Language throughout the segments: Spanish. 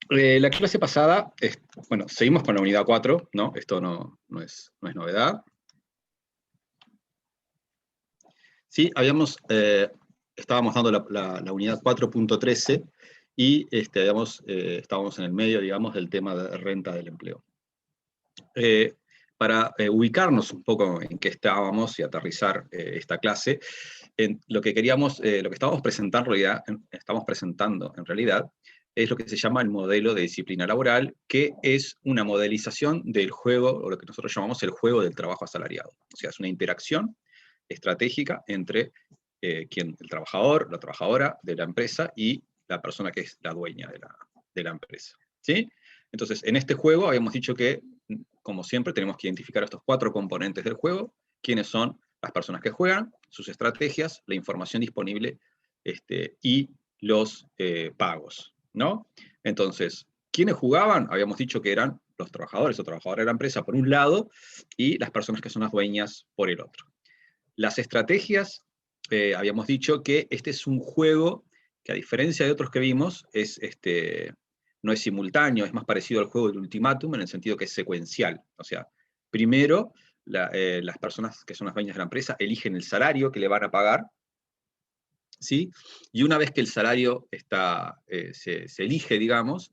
Bien, la clase pasada, bueno, seguimos con la unidad 4, ¿no? Esto no es novedad. Sí, estábamos dando la unidad 4.13 y estábamos en el medio, digamos, del tema de renta del empleo. Para ubicarnos un poco en qué estábamos y aterrizar esta clase, lo que estábamos presentando en realidad es lo que se llama el modelo de disciplina laboral, que es una modelización del juego, o lo que nosotros llamamos el juego del trabajo asalariado. O sea, es una interacción estratégica entre el trabajador, la trabajadora de la empresa y la persona que es la dueña de la empresa. ¿Sí? Entonces, en este juego habíamos dicho que, como siempre, tenemos que identificar estos 4 componentes del juego, quiénes son las personas que juegan, sus estrategias, la información disponible y los pagos, ¿no? Entonces, ¿quiénes jugaban? Habíamos dicho que eran los trabajadores o trabajadoras de la empresa por un lado y las personas que son las dueñas por el otro. Las estrategias, habíamos dicho que este es un juego que, a diferencia de otros que vimos, no es simultáneo, es más parecido al juego del ultimátum en el sentido que es secuencial. O sea, primero las personas que son las dueñas de la empresa eligen el salario que le van a pagar, ¿sí? Y una vez que el salario se elige, digamos,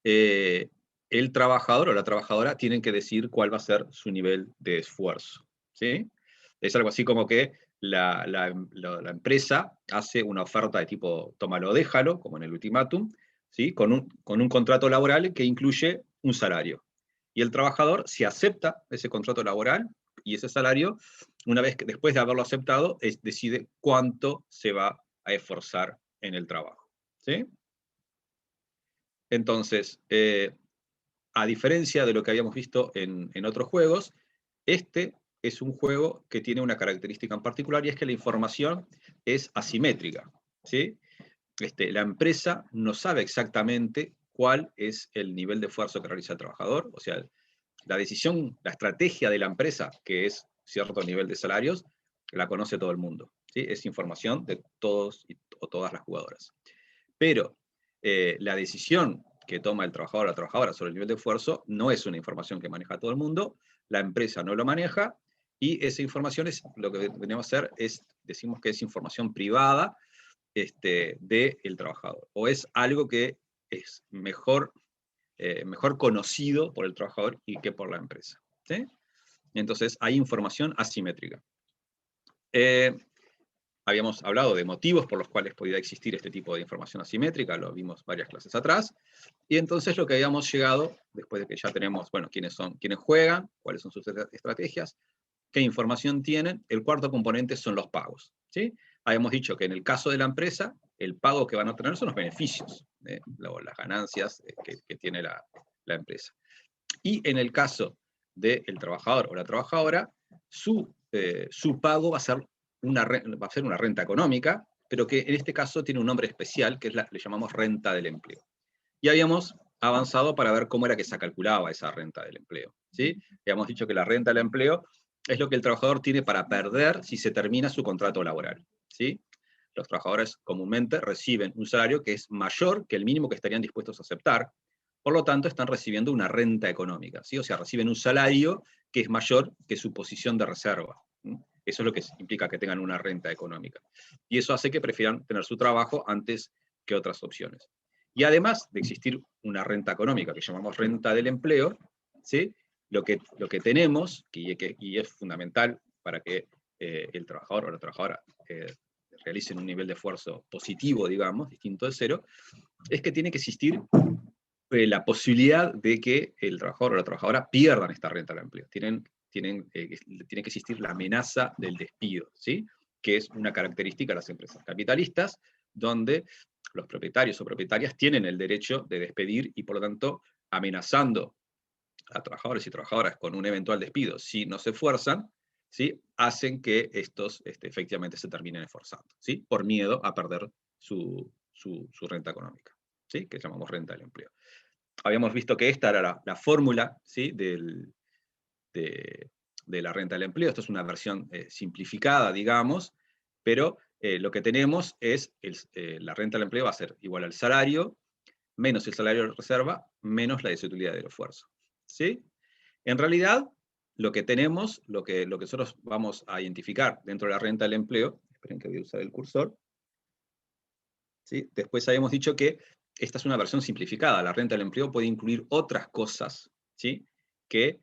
el trabajador o la trabajadora tienen que decir cuál va a ser su nivel de esfuerzo, ¿sí? Es algo así como que la empresa hace una oferta de tipo tómalo o déjalo, como en el ultimátum, ¿sí? Con un contrato laboral que incluye un salario. Y el trabajador, si acepta ese contrato laboral y ese salario, después de haberlo aceptado, decide cuánto se va a esforzar en el trabajo, ¿sí? Entonces, a diferencia de lo que habíamos visto en otros juegos, este es un juego que tiene una característica en particular, y es que la información es asimétrica, ¿sí? La empresa no sabe exactamente cuál es el nivel de esfuerzo que realiza el trabajador, o sea, la estrategia de la empresa, que es cierto nivel de salarios, la conoce todo el mundo, ¿sí? Es información de todos o todas las jugadoras. Pero la decisión que toma el trabajador o la trabajadora sobre el nivel de esfuerzo no es una información que maneja todo el mundo, la empresa no lo maneja, y esa información lo que venimos a hacer decimos que es información privada del trabajador, o es algo que es mejor conocido por el trabajador y que por la empresa, ¿sí? Entonces hay información asimétrica. Habíamos hablado de motivos por los cuales podía existir este tipo de información asimétrica, lo vimos varias clases atrás, y entonces lo que habíamos llegado, después de que ya tenemos, bueno, quiénes juegan, cuáles son sus estrategias, qué información tienen, el cuarto componente son los pagos, ¿sí? Habíamos dicho que en el caso de la empresa, el pago que van a obtener son los beneficios, las ganancias que tiene la empresa. Y en el caso del trabajador o la trabajadora, su pago va a ser una renta económica, pero que en este caso tiene un nombre especial, que le llamamos renta del empleo. Y habíamos avanzado para ver cómo era que se calculaba esa renta del empleo, ¿sí? Habíamos dicho que la renta del empleo es lo que el trabajador tiene para perder si se termina su contrato laboral, ¿sí? Los trabajadores comúnmente reciben un salario que es mayor que el mínimo que estarían dispuestos a aceptar, por lo tanto están recibiendo una renta económica, ¿sí? O sea, reciben un salario que es mayor que su posición de reserva, ¿sí? Eso es lo que implica que tengan una renta económica. Y eso hace que prefieran tener su trabajo antes que otras opciones. Y además de existir una renta económica que llamamos renta del empleo, ¿sí? Lo que tenemos, y es fundamental para que el trabajador o la trabajadora realicen un nivel de esfuerzo positivo, digamos, distinto de cero, es que tiene que existir la posibilidad de que el trabajador o la trabajadora pierdan esta renta del empleo. Tiene que existir la amenaza del despido, ¿sí? Que es una característica de las empresas capitalistas, donde los propietarios o propietarias tienen el derecho de despedir y, por lo tanto, amenazando a trabajadores y trabajadoras con un eventual despido si no se esfuerzan, ¿sí? Hacen que estos efectivamente se terminen esforzando, ¿sí? Por miedo a perder su renta económica, ¿sí? Que llamamos renta del empleo. Habíamos visto que esta era la fórmula, ¿sí? de la renta del empleo. Esto es una versión simplificada, digamos, pero lo que tenemos es la renta del empleo va a ser igual al salario menos el salario de reserva, menos la desutilidad del esfuerzo. ¿Sí? En realidad, lo que tenemos, lo que nosotros vamos a identificar dentro de la renta del empleo, esperen que voy a usar el cursor, ¿sí? Después habíamos dicho que esta es una versión simplificada, la renta del empleo puede incluir otras cosas, ¿sí? Que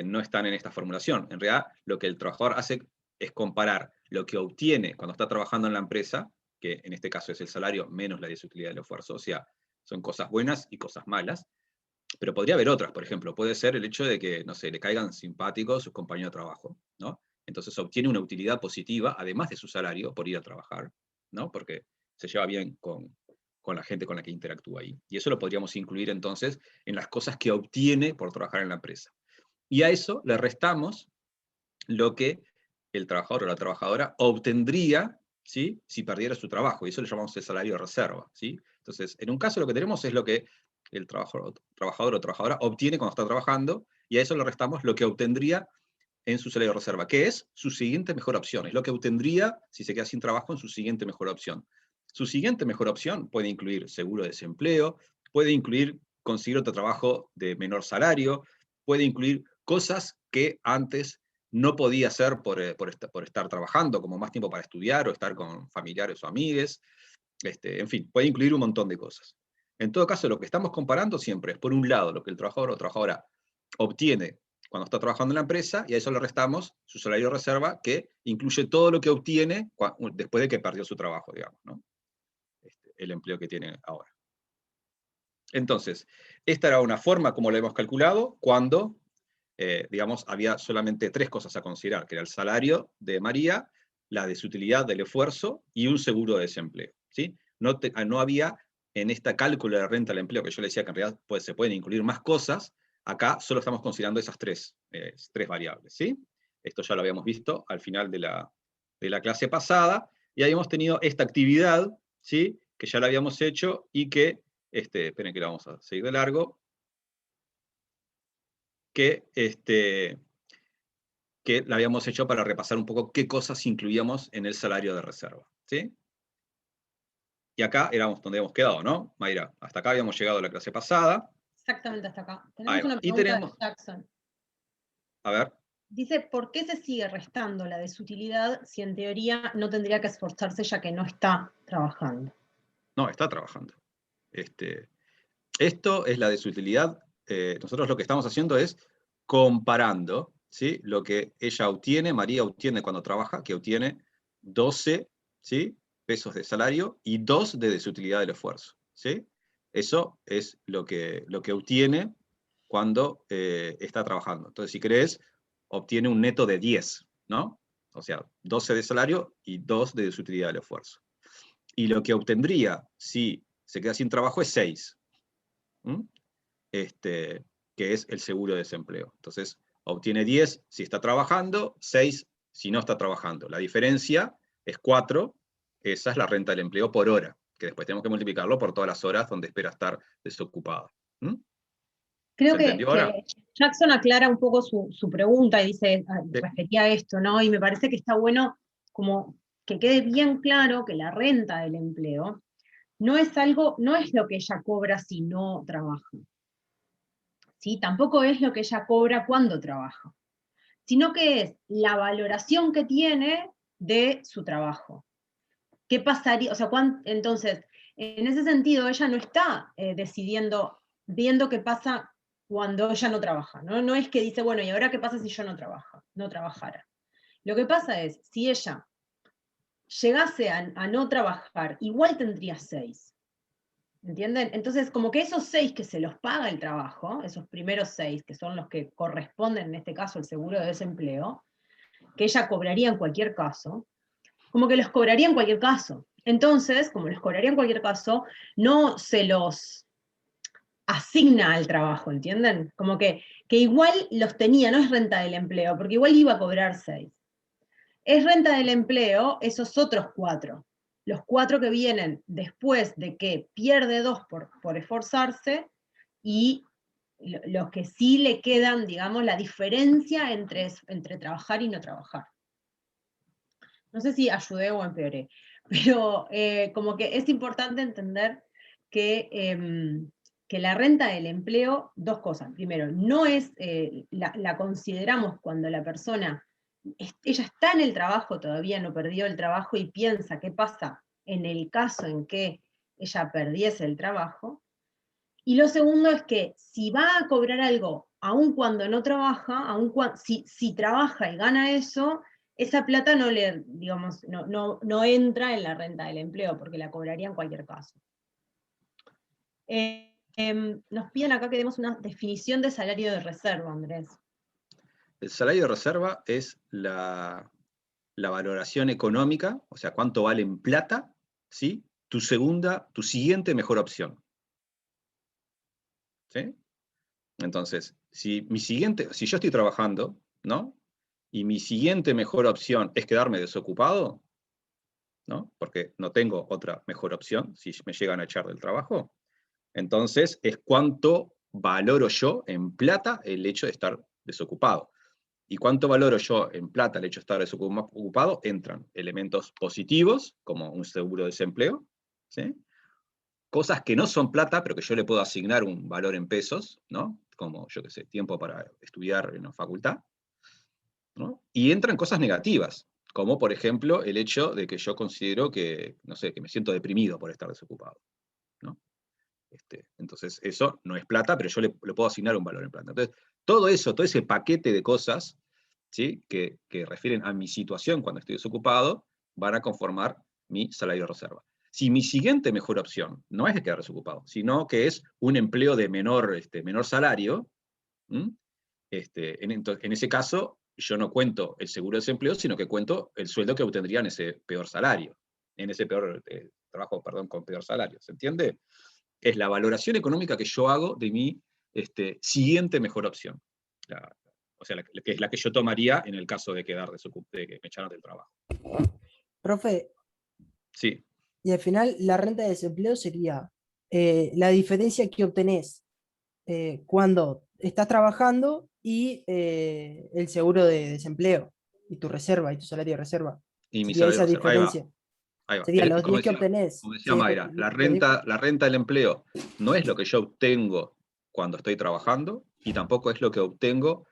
no están en esta formulación. En realidad, lo que el trabajador hace es comparar lo que obtiene cuando está trabajando en la empresa, que en este caso es el salario menos la desutilidad del esfuerzo, o sea, son cosas buenas y cosas malas, pero podría haber otras, por ejemplo, puede ser el hecho de que, no sé, le caigan simpáticos sus compañeros de trabajo, ¿no? Entonces obtiene una utilidad positiva, además de su salario, por ir a trabajar, ¿no? Porque se lleva bien con la gente con la que interactúa ahí. Y eso lo podríamos incluir entonces en las cosas que obtiene por trabajar en la empresa. Y a eso le restamos lo que el trabajador o la trabajadora obtendría, ¿sí?, si perdiera su trabajo, y eso le llamamos el salario de reserva, ¿sí? Entonces, en un caso lo que tenemos es lo que el trabajador o trabajadora obtiene cuando está trabajando, y a eso le restamos lo que obtendría en su salario de reserva, que es su siguiente mejor opción, es lo que obtendría si se queda sin trabajo en su siguiente mejor opción. Su siguiente mejor opción puede incluir seguro de desempleo, puede incluir conseguir otro trabajo de menor salario, puede incluir cosas que antes no podía hacer por estar trabajando, como más tiempo para estudiar o estar con familiares o amigues, en fin, puede incluir un montón de cosas. En todo caso, lo que estamos comparando siempre es, por un lado, lo que el trabajador o trabajadora obtiene cuando está trabajando en la empresa, y a eso le restamos su salario de reserva, que incluye todo lo que obtiene después de que perdió su trabajo, digamos, ¿no? El empleo que tiene ahora. Entonces, esta era una forma como lo hemos calculado cuando, digamos, había solamente tres cosas a considerar, que era el salario de María, la desutilidad del esfuerzo y un seguro de desempleo, ¿sí? No había en esta cálculo de renta del empleo, que yo le decía que en realidad se pueden incluir más cosas, acá solo estamos considerando esas tres variables, ¿sí? Esto ya lo habíamos visto al final de la clase pasada, y habíamos tenido esta actividad, ¿sí?, que ya la habíamos hecho y que, esperen que la vamos a seguir de largo, que la habíamos hecho para repasar un poco qué cosas incluíamos en el salario de reserva, ¿sí? Y acá éramos donde habíamos quedado, ¿no, Mayra? Hasta acá habíamos llegado a la clase pasada. Exactamente hasta acá. Ahí Tenemos va. una Y pregunta tenemos, de Jackson. a ver, Dice, ¿por qué se sigue restando la desutilidad si en teoría no tendría que esforzarse ya que no está trabajando? no, está trabajando. Esto es la desutilidad. Nosotros lo que estamos haciendo es comparando, ¿sí?, lo que ella obtiene, María obtiene cuando trabaja, que obtiene 12, ¿sí?, pesos de salario y 2 de desutilidad del esfuerzo, ¿sí? Eso es lo que obtiene cuando está trabajando. Entonces, si querés, obtiene un neto de 10, ¿no? O sea, 12 de salario y 2 de desutilidad del esfuerzo. Y lo que obtendría si se queda sin trabajo es 6. ¿Mm? Que es el seguro de desempleo. Entonces, obtiene 10 si está trabajando, 6 si no está trabajando. La diferencia es 4, esa es la renta del empleo por hora, que después tenemos que multiplicarlo por todas las horas donde espera estar desocupado. ¿Mm? Creo ¿Se entendió ahora? que Jackson aclara un poco su pregunta y dice, Sí. refería a esto, ¿no? Y me parece que está bueno como que quede bien claro que la renta del empleo no es lo que ella cobra si no trabaja, ¿sí? Tampoco es lo que ella cobra cuando trabaja, sino que es la valoración que tiene de su trabajo. ¿Qué pasaría? O sea, entonces, en ese sentido, ella no está decidiendo, viendo qué pasa cuando ella no trabaja, ¿no? No es que dice, bueno, ¿y ahora qué pasa si yo no trabajara? Lo que pasa es, si ella llegase a no trabajar, igual tendría 6. ¿Entienden? Entonces, como que esos 6 que se los paga el trabajo, esos primeros 6, que son los que corresponden en este caso al seguro de desempleo, que ella cobraría en cualquier caso, como que los cobraría en cualquier caso. Entonces, como los cobraría en cualquier caso, no se los asigna al trabajo, ¿entienden? Como que igual los tenía, no es renta del empleo, porque igual iba a cobrar 6. Es renta del empleo esos otros 4. Los 4 que vienen después de que pierde 2 por esforzarse, y los que sí le quedan, digamos, la diferencia entre trabajar y no trabajar. No sé si ayudé o empeoré, pero como que es importante entender que la renta del empleo, dos cosas. Primero, no es, la consideramos cuando la persona, ella está en el trabajo, todavía no perdió el trabajo y piensa qué pasa en el caso en que ella perdiese el trabajo. Y lo segundo es que si va a cobrar algo, aun cuando no trabaja, si trabaja y gana eso, esa plata no le, digamos, no entra en la renta del empleo, porque la cobraría en cualquier caso. Nos piden acá que demos una definición de salario de reserva, Andrés. El salario de reserva es la valoración económica, o sea, cuánto vale en plata, ¿sí? Tu siguiente mejor opción. ¿Sí? Entonces, si yo estoy trabajando, ¿no? Y mi siguiente mejor opción es quedarme desocupado, ¿no? Porque no tengo otra mejor opción si me llegan a echar del trabajo. Entonces, es cuánto valoro yo en plata el hecho de estar desocupado. ¿Y cuánto valoro yo en plata el hecho de estar desocupado? Entran elementos positivos, como un seguro de desempleo, ¿sí? Cosas que no son plata, pero que yo le puedo asignar un valor en pesos, ¿no? Como, yo qué sé, tiempo para estudiar en la facultad, ¿no? Y entran cosas negativas, como por ejemplo el hecho de que yo considero que, no sé, que me siento deprimido por estar desocupado, ¿no? Entonces, eso no es plata, pero yo le puedo asignar un valor en plata. Entonces, todo eso, todo ese paquete de cosas, ¿sí? que refieren a mi situación cuando estoy desocupado, van a conformar mi salario de reserva. Si mi siguiente mejor opción no es de quedar desocupado, sino que es un empleo de menor salario, en ese caso, yo no cuento el seguro de desempleo, sino que cuento el sueldo que obtendría en ese peor salario, en ese peor trabajo, perdón, con peor salario. ¿Se entiende? Es la valoración económica que yo hago de mi siguiente mejor opción. O sea, que es la que yo tomaría en el caso de quedar de que me echaran del trabajo. Profe, Sí. y al final la renta de desempleo sería la diferencia que obtenés cuando estás trabajando y el seguro de desempleo, y tu reserva, y tu salario de reserva. Y mi Sería salario esa de reserva. Ahí va. diferencia. Ahí va. Sería los Como 10 que decía, obtenés. como decía Mayra, la renta del empleo no es lo que yo obtengo cuando estoy trabajando y tampoco es lo que obtengo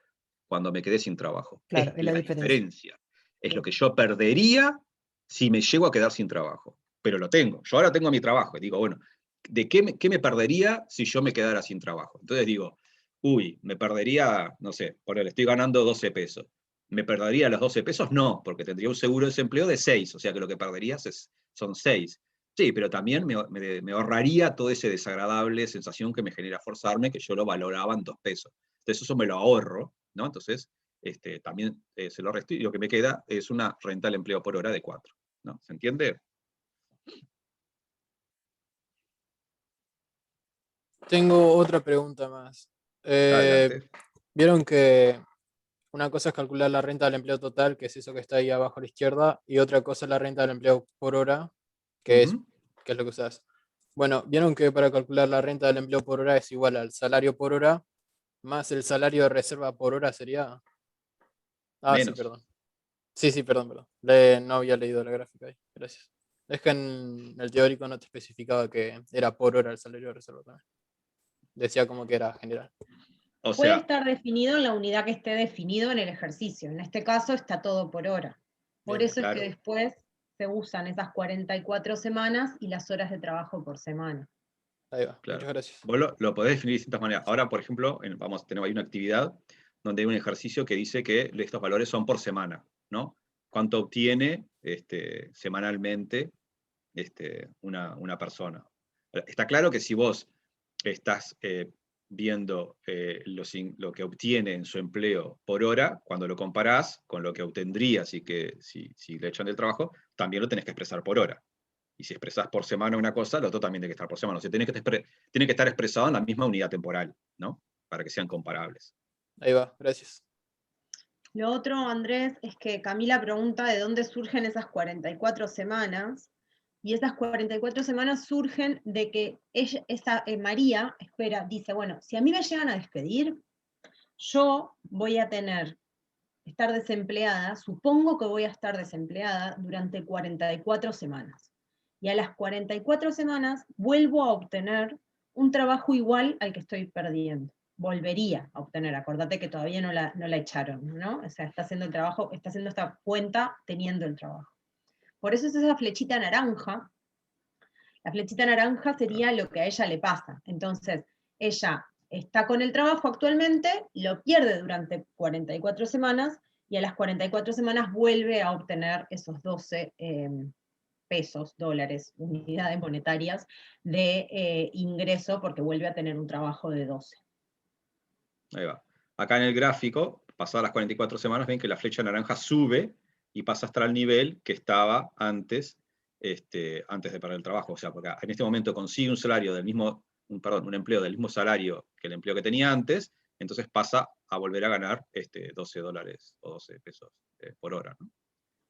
cuando me quedé sin trabajo. Claro, Es es la la diferencia. diferencia. Es lo que yo perdería si me llego a quedar sin trabajo. Pero lo tengo. Yo ahora tengo mi trabajo y digo, bueno, ¿de qué me perdería si yo me quedara sin trabajo? Entonces digo, uy, me perdería, no sé, por el estoy ganando 12 pesos. ¿Me perdería los 12 pesos? No, porque tendría un seguro de desempleo de 6, o sea que lo que perderías son 6. Sí, pero también me ahorraría toda esa desagradable sensación que me genera forzarme, que yo lo valoraba en 2 pesos. Entonces eso me lo ahorro, ¿no? Entonces también se lo resto y lo que me queda es una renta del empleo por hora de 4, ¿no? ¿Se entiende? Tengo otra pregunta más. Adelante. Vieron que una cosa es calcular la renta del empleo total, que es eso que está ahí abajo a la izquierda, y otra cosa es la renta del empleo por hora, que es lo que usás. Bueno, vieron que para calcular la renta del empleo por hora es igual al salario por hora, más el salario de reserva por hora sería... Ah, sí, Menos. perdón. Sí, perdón. No había leído la gráfica ahí. Gracias. Es que en el teórico no te especificaba que era por hora el salario de reserva también. Decía como que era general. O Puede sea, estar definido en la unidad que esté definido en el ejercicio. En este caso está todo por hora. Por Bien, eso es que claro. después se usan esas 44 semanas y las horas de trabajo por semana. ahí va. Claro. Muchas gracias. Vos lo podés definir de distintas maneras. Ahora, por ejemplo, tenemos ahí una actividad donde hay un ejercicio que dice que estos valores son por semana, ¿no? ¿Cuánto obtiene semanalmente una persona? Está claro que si vos estás viendo lo que obtiene en su empleo por hora, cuando lo comparás con lo que obtendría si le echan del trabajo, también lo tenés que expresar por hora. Y si expresás por semana una cosa, lo otro también tiene que estar por semana. O sea, tiene que estar expresado en la misma unidad temporal, ¿no? Para que sean comparables. Ahí va, gracias. Lo otro, Andrés, es que Camila pregunta de dónde surgen esas 44 semanas, y esas 44 semanas surgen de que María dice, bueno, si a mí me llegan a despedir, yo voy a estar desempleada, supongo que voy a estar desempleada durante 44 semanas. y a las 44 semanas vuelvo a obtener un trabajo igual al que estoy perdiendo. Volvería a obtener, acordate que todavía no la echaron, ¿no? O sea, está haciendo el trabajo, está haciendo esta cuenta teniendo el trabajo. Por eso es esa flechita naranja. La flechita naranja sería lo que a ella le pasa. Entonces, ella está con el trabajo actualmente, lo pierde durante 44 semanas, y a las 44 semanas vuelve a obtener esos 12 pesos, dólares, unidades monetarias de ingreso, porque vuelve a tener un trabajo de 12. Ahí va. Acá en el gráfico, pasadas las 44 semanas, ven que la flecha naranja sube y pasa hasta el nivel que estaba antes, antes de perder el trabajo. O sea, porque en este momento consigue un salario del mismo, un empleo del mismo salario que el empleo que tenía antes, entonces pasa a volver a ganar 12 dólares o 12 pesos por hora, ¿no?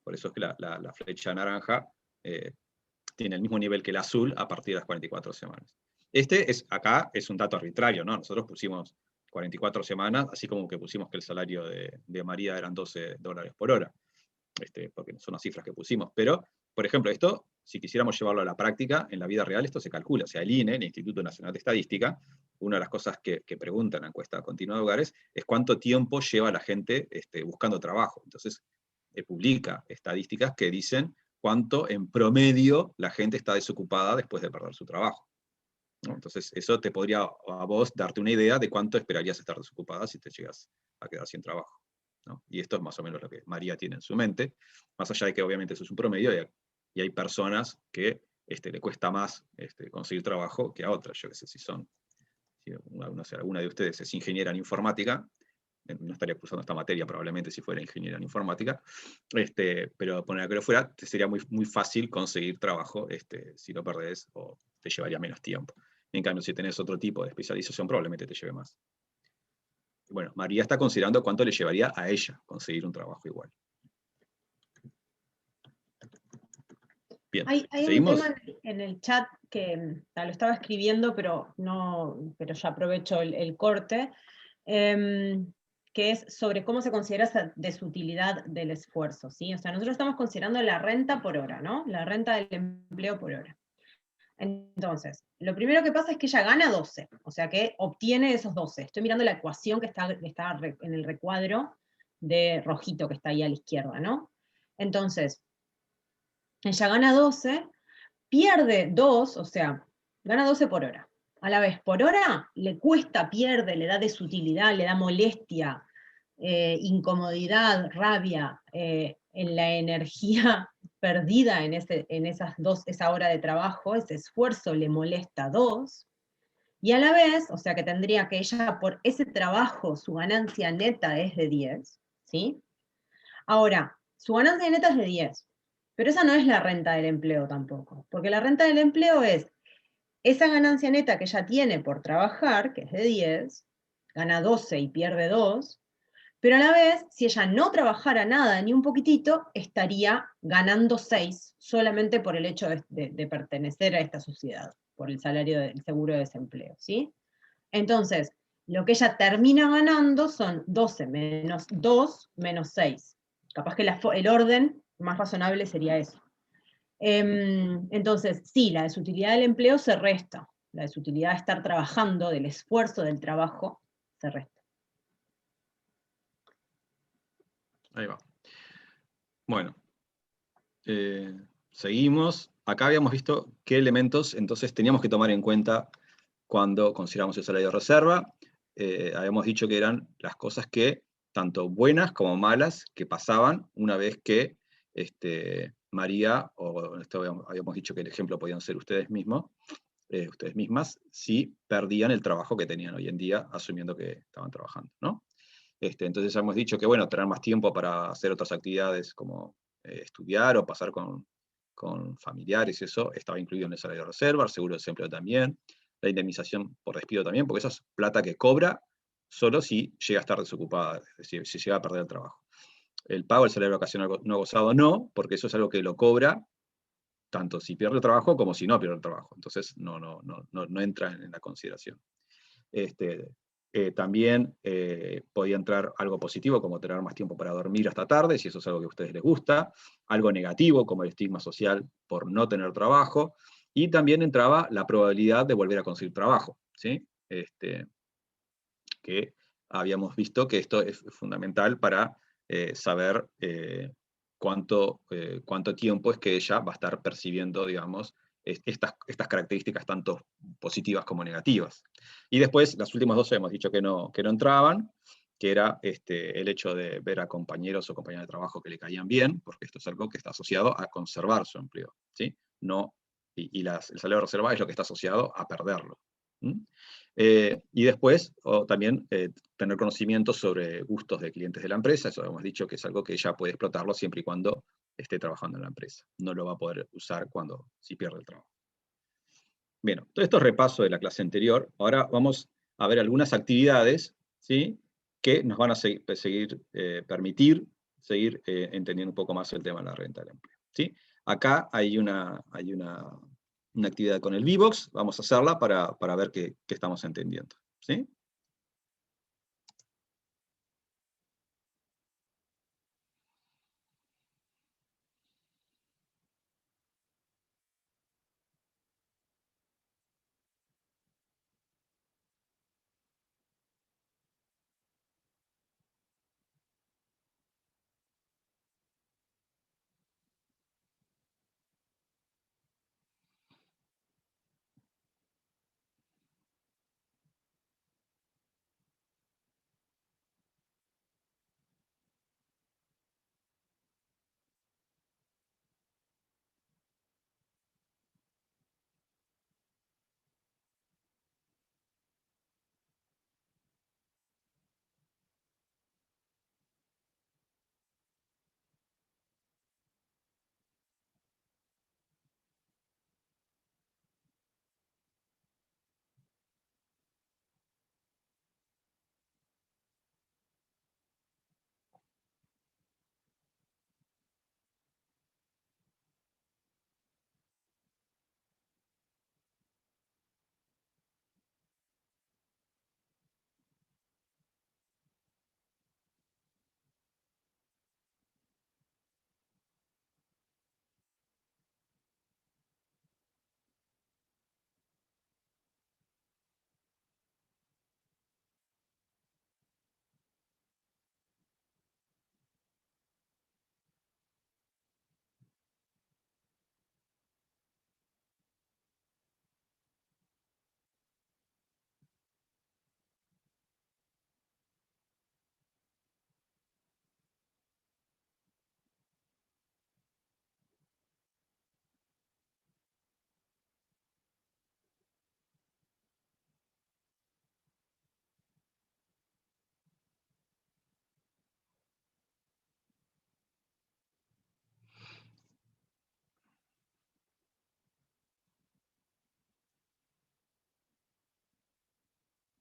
Por eso es que la flecha naranja tiene el mismo nivel que el azul a partir de las 44 semanas. Acá es un dato arbitrario, ¿no? Nosotros pusimos 44 semanas, así como que pusimos que el salario de María eran 12 dólares por hora, porque son las cifras que pusimos. Pero, por ejemplo, esto, si quisiéramos llevarlo a la práctica, en la vida real esto se calcula. O sea, el INE, el Instituto Nacional de Estadística, una de las cosas que pregunta en la encuesta continua de hogares es cuánto tiempo lleva la gente buscando trabajo. Entonces, publica estadísticas que dicen cuánto en promedio la gente está desocupada después de perder su trabajo, ¿no? Entonces, eso te podría a vos darte una idea de cuánto esperarías estar desocupada si te llegas a quedar sin trabajo, ¿no? Y esto es más o menos lo que María tiene en su mente, más allá de que obviamente eso es un promedio, y hay personas que le cuesta más conseguir trabajo que a otras. Yo qué sé, si alguna de ustedes es ingeniera en informática, no estaría cursando esta materia probablemente si fuera ingeniera en informática, pero poner que lo fuera, te sería muy, muy fácil conseguir trabajo si lo perdés, o te llevaría menos tiempo. En cambio, si tenés otro tipo de especialización, probablemente te lleve más. Bueno, María está considerando cuánto le llevaría a ella conseguir un trabajo igual. Bien, Hay ¿seguimos? un tema en el chat que lo estaba escribiendo, pero ya aprovecho el corte, que es sobre cómo se considera esa desutilidad del esfuerzo, ¿sí? O sea, nosotros estamos considerando la renta por hora, ¿no? La renta del empleo por hora. Entonces, lo primero que pasa es que ella gana 12, o sea que obtiene esos 12. Estoy mirando la ecuación que está en el recuadro de rojito que está ahí a la izquierda, ¿no? Entonces, ella gana 12, pierde 2, o sea, gana 12 por hora. A la vez, por hora le cuesta, pierde, le da desutilidad, le da molestia, incomodidad, rabia, en la energía perdida en esa hora de trabajo, ese esfuerzo le molesta 2, y a la vez, o sea que tendría que ella por ese trabajo, su ganancia neta es de 10, ¿sí? Ahora, su ganancia neta es de 10, pero esa no es la renta del empleo tampoco, porque la renta del empleo es esa ganancia neta que ella tiene por trabajar, que es de 10, gana 12 y pierde 2, pero a la vez, si ella no trabajara nada ni un poquitito, estaría ganando 6 solamente por el hecho de pertenecer a esta sociedad, por el salario del seguro de desempleo, ¿sí? Entonces, lo que ella termina ganando son 12 menos 2 menos 6. Capaz que el orden más razonable sería eso. Entonces, sí, la desutilidad del empleo se resta. La desutilidad de estar trabajando, del esfuerzo del trabajo, se resta. Ahí va. Bueno, seguimos. Acá habíamos visto qué elementos entonces teníamos que tomar en cuenta cuando consideramos el salario de reserva. Habíamos dicho que eran las cosas que, tanto buenas como malas, que pasaban una vez que María, o esto habíamos dicho que el ejemplo podían ser ustedes mismos, ustedes mismas, si perdían el trabajo que tenían hoy en día, asumiendo que estaban trabajando, ¿no? Entonces hemos dicho que, bueno, tener más tiempo para hacer otras actividades como estudiar o pasar con familiares, eso estaba incluido en el salario de reserva, el seguro de desempleo también, la indemnización por despido también, porque eso es plata que cobra solo si llega a estar desocupada, es decir, si llega a perder el trabajo. El pago del salario ocasional no gozado no, porque eso es algo que lo cobra tanto si pierde el trabajo como si no pierde el trabajo. Entonces no entra en la consideración. también podía entrar algo positivo, como tener más tiempo para dormir hasta tarde, si eso es algo que a ustedes les gusta, algo negativo, como el estigma social por no tener trabajo, y también entraba la probabilidad de volver a conseguir trabajo, ¿sí? Que habíamos visto que esto es fundamental para saber cuánto tiempo es que ella va a estar percibiendo, digamos, estas características tanto positivas como negativas. Y después, las últimas dos hemos dicho que no entraban, que era el hecho de ver a compañeros o compañeras de trabajo que le caían bien, porque esto es algo que está asociado a conservar su empleo, ¿sí? No, el salario reservado es lo que está asociado a perderlo. Y después, también tener conocimiento sobre gustos de clientes de la empresa, eso hemos dicho que es algo que ella puede explotarlo siempre y cuando esté trabajando en la empresa. No lo va a poder usar si pierde el trabajo. Bien, todo esto es repaso de la clase anterior. Ahora vamos a ver algunas actividades, ¿sí?, que nos van a permitir seguir entendiendo un poco más el tema de la renta del empleo, ¿sí? Acá hay una actividad con el VBox, vamos a hacerla para ver qué estamos entendiendo, ¿sí?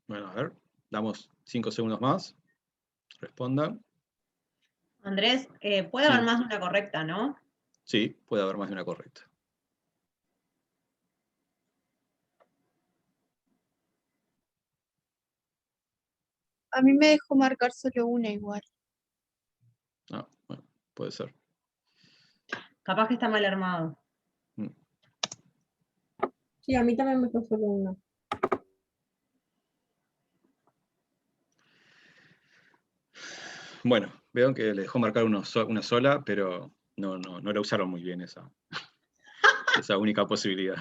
Bueno, a ver, damos 5 segundos más. Respondan. Andrés, puede haber más de una correcta, ¿no? Sí, puede haber más de una correcta. A mí me dejó marcar solo una igual. Ah, bueno, puede ser. Capaz que está mal armado. Sí, a mí también me quedó solo una. Bueno, veo que le dejó marcar una sola, pero no la usaron muy bien esa única posibilidad.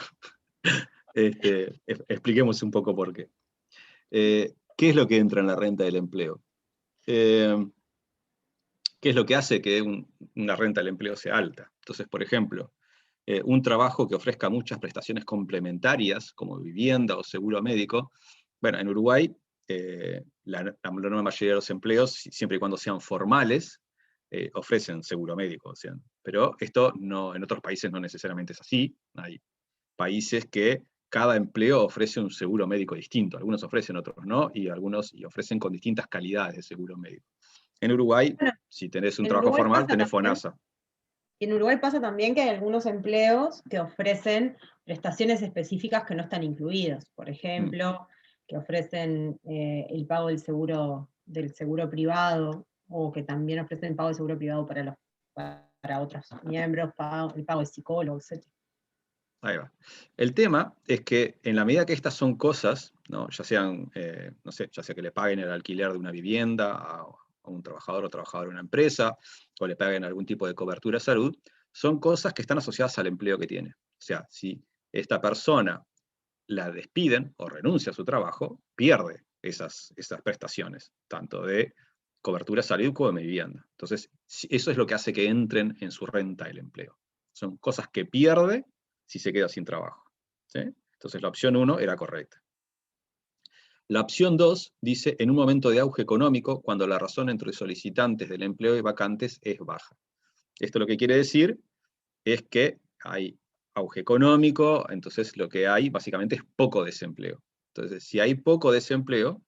Expliquemos un poco por qué. ¿Qué es lo que entra en la renta del empleo? ¿Qué es lo que hace que una renta del empleo sea alta? Entonces, por ejemplo, un trabajo que ofrezca muchas prestaciones complementarias, como vivienda o seguro médico. Bueno, en Uruguay, la enorme mayoría de los empleos, siempre y cuando sean formales, ofrecen seguro médico. Pero esto en otros países no necesariamente es así. Hay países que cada empleo ofrece un seguro médico distinto. Algunos ofrecen, otros no, y algunos ofrecen con distintas calidades de seguro médico. En Uruguay, Bueno, si tenés un en trabajo Uruguay formal, pasa tenés también. FONASA. Y en Uruguay pasa también que hay algunos empleos que ofrecen prestaciones específicas que no están incluidas. Por ejemplo, que ofrecen el pago del seguro privado, o que también ofrecen pago de seguro privado para otros miembros, el pago de psicólogos, etc. Ahí va. El tema es que en la medida que estas son cosas, ¿no? Ya sean, no sé, ya sea que le paguen el alquiler de una vivienda a un trabajador o trabajadora de una empresa, o le paguen algún tipo de cobertura de salud, son cosas que están asociadas al empleo que tiene. O sea, si esta persona la despiden o renuncia a su trabajo, pierde esas prestaciones, tanto de cobertura de salud como de vivienda. Entonces, eso es lo que hace que entren en su renta del empleo. Son cosas que pierde si se queda sin trabajo. ¿Sí? Entonces la opción 1 era correcta. La opción 2 dice, en un momento de auge económico, cuando la razón entre solicitantes del empleo y vacantes es baja. Esto lo que quiere decir es que hay auge económico, entonces lo que hay básicamente es poco desempleo. Entonces, si hay poco desempleo,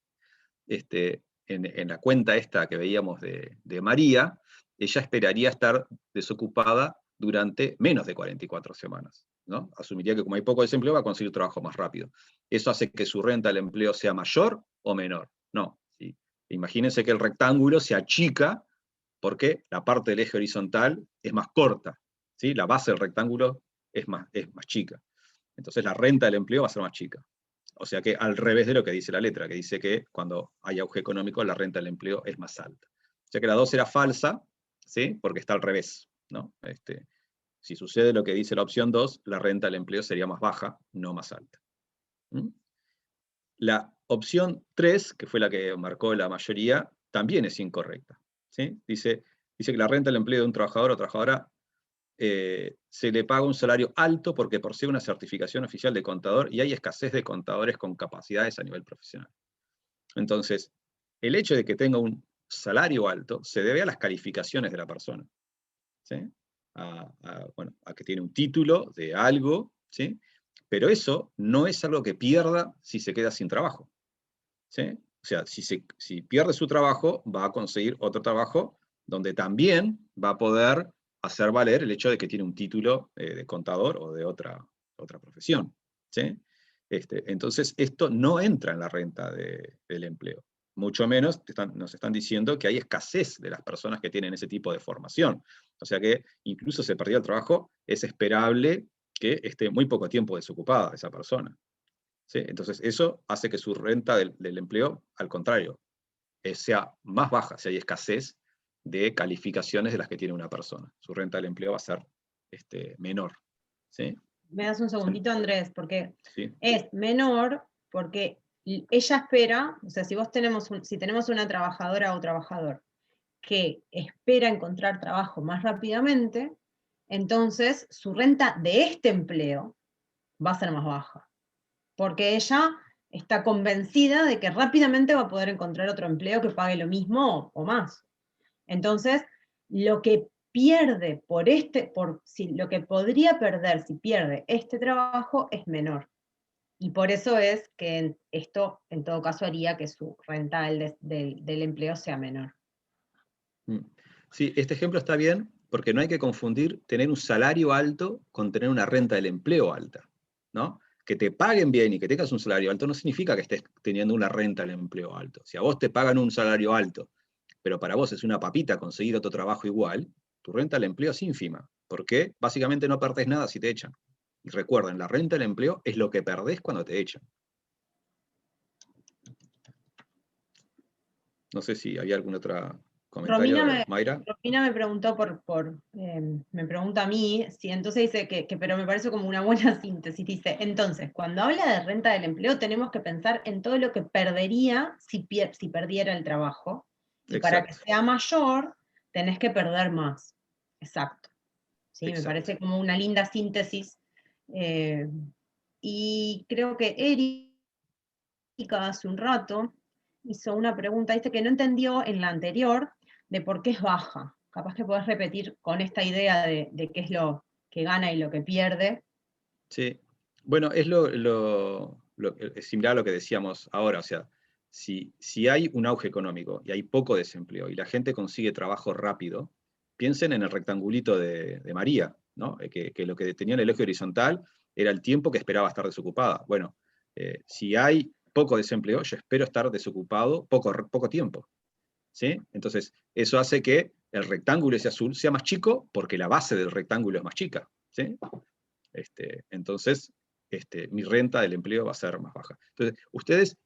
en la cuenta esta que veíamos de María, ella esperaría estar desocupada durante menos de 44 semanas. ¿No? Asumiría que como hay poco desempleo va a conseguir trabajo más rápido. ¿Eso hace que su renta del empleo sea mayor o menor? No. ¿Sí? Imagínense que el rectángulo se achica porque la parte del eje horizontal es más corta. ¿Sí? La base del rectángulo es más chica. Entonces la renta del empleo va a ser más chica. O sea que al revés de lo que dice la letra, que dice que cuando hay auge económico la renta del empleo es más alta. O sea que la 2 era falsa, ¿sí? Porque está al revés, ¿no? Si sucede lo que dice la opción 2, la renta del empleo sería más baja, no más alta. ¿Mm? La opción 3, que fue la que marcó la mayoría, también es incorrecta. ¿Sí? Dice que la renta del empleo de un trabajador o trabajadora se le paga un salario alto porque posee una certificación oficial de contador y hay escasez de contadores con capacidades a nivel profesional. Entonces, el hecho de que tenga un salario alto se debe a las calificaciones de la persona. ¿Sí? A que tiene un título de algo, ¿sí? Pero eso no es algo que pierda si se queda sin trabajo. ¿Sí? O sea, si pierde su trabajo, va a conseguir otro trabajo donde también va a poder hacer valer el hecho de que tiene un título de contador o de otra profesión. ¿Sí? Entonces, esto no entra en la renta del empleo. Mucho menos nos están diciendo que hay escasez de las personas que tienen ese tipo de formación. O sea que incluso se perdió el trabajo, es esperable que esté muy poco tiempo desocupada esa persona. ¿Sí? Entonces eso hace que su renta del empleo, al contrario, sea más baja, si hay escasez de calificaciones de las que tiene una persona. Su renta del empleo va a ser menor. ¿Sí? Me das un segundito, Andrés, porque ¿Sí? es menor porque ella espera, o sea, si tenemos una trabajadora o trabajador que espera encontrar trabajo más rápidamente, entonces su renta de este empleo va a ser más baja, porque ella está convencida de que rápidamente va a poder encontrar otro empleo que pague lo mismo o más. Entonces, lo que pierde lo que podría perder si pierde este trabajo es menor. Y por eso es que esto, en todo caso, haría que su renta del empleo sea menor. Sí, este ejemplo está bien porque no hay que confundir tener un salario alto con tener una renta del empleo alta, ¿no? Que te paguen bien y que tengas un salario alto no significa que estés teniendo una renta del empleo alto. Si a vos te pagan un salario alto, pero para vos es una papita conseguir otro trabajo igual, tu renta del empleo es ínfima, porque básicamente no perdés nada si te echan. Y recuerden, la renta del empleo es lo que perdés cuando te echan. No sé si había algún otro comentario, Mayra. Romina me preguntó me pregunta a mí, si entonces dice pero me parece como una buena síntesis. Dice, entonces, cuando habla de renta del empleo, tenemos que pensar en todo lo que perdería si perdiera el trabajo. Y Exacto. para que sea mayor, tenés que perder más. Exacto. ¿Sí? Me parece como una linda síntesis. Y creo que Erika hace un rato hizo una pregunta, dice que no entendió en la anterior de por qué es baja. Capaz que podés repetir con esta idea de qué es lo que gana y lo que pierde. Sí, bueno, es es similar a lo que decíamos ahora, o sea, si hay un auge económico y hay poco desempleo y la gente consigue trabajo rápido, piensen en el rectangulito de María, ¿no? Que lo que tenía en el eje horizontal era el tiempo que esperaba estar desocupada. Bueno, si hay poco desempleo, yo espero estar desocupado poco tiempo. ¿Sí? Entonces, eso hace que el rectángulo ese azul sea más chico porque la base del rectángulo es más chica. ¿Sí? Entonces, mi renta del empleo va a ser más baja. Entonces, ustedes,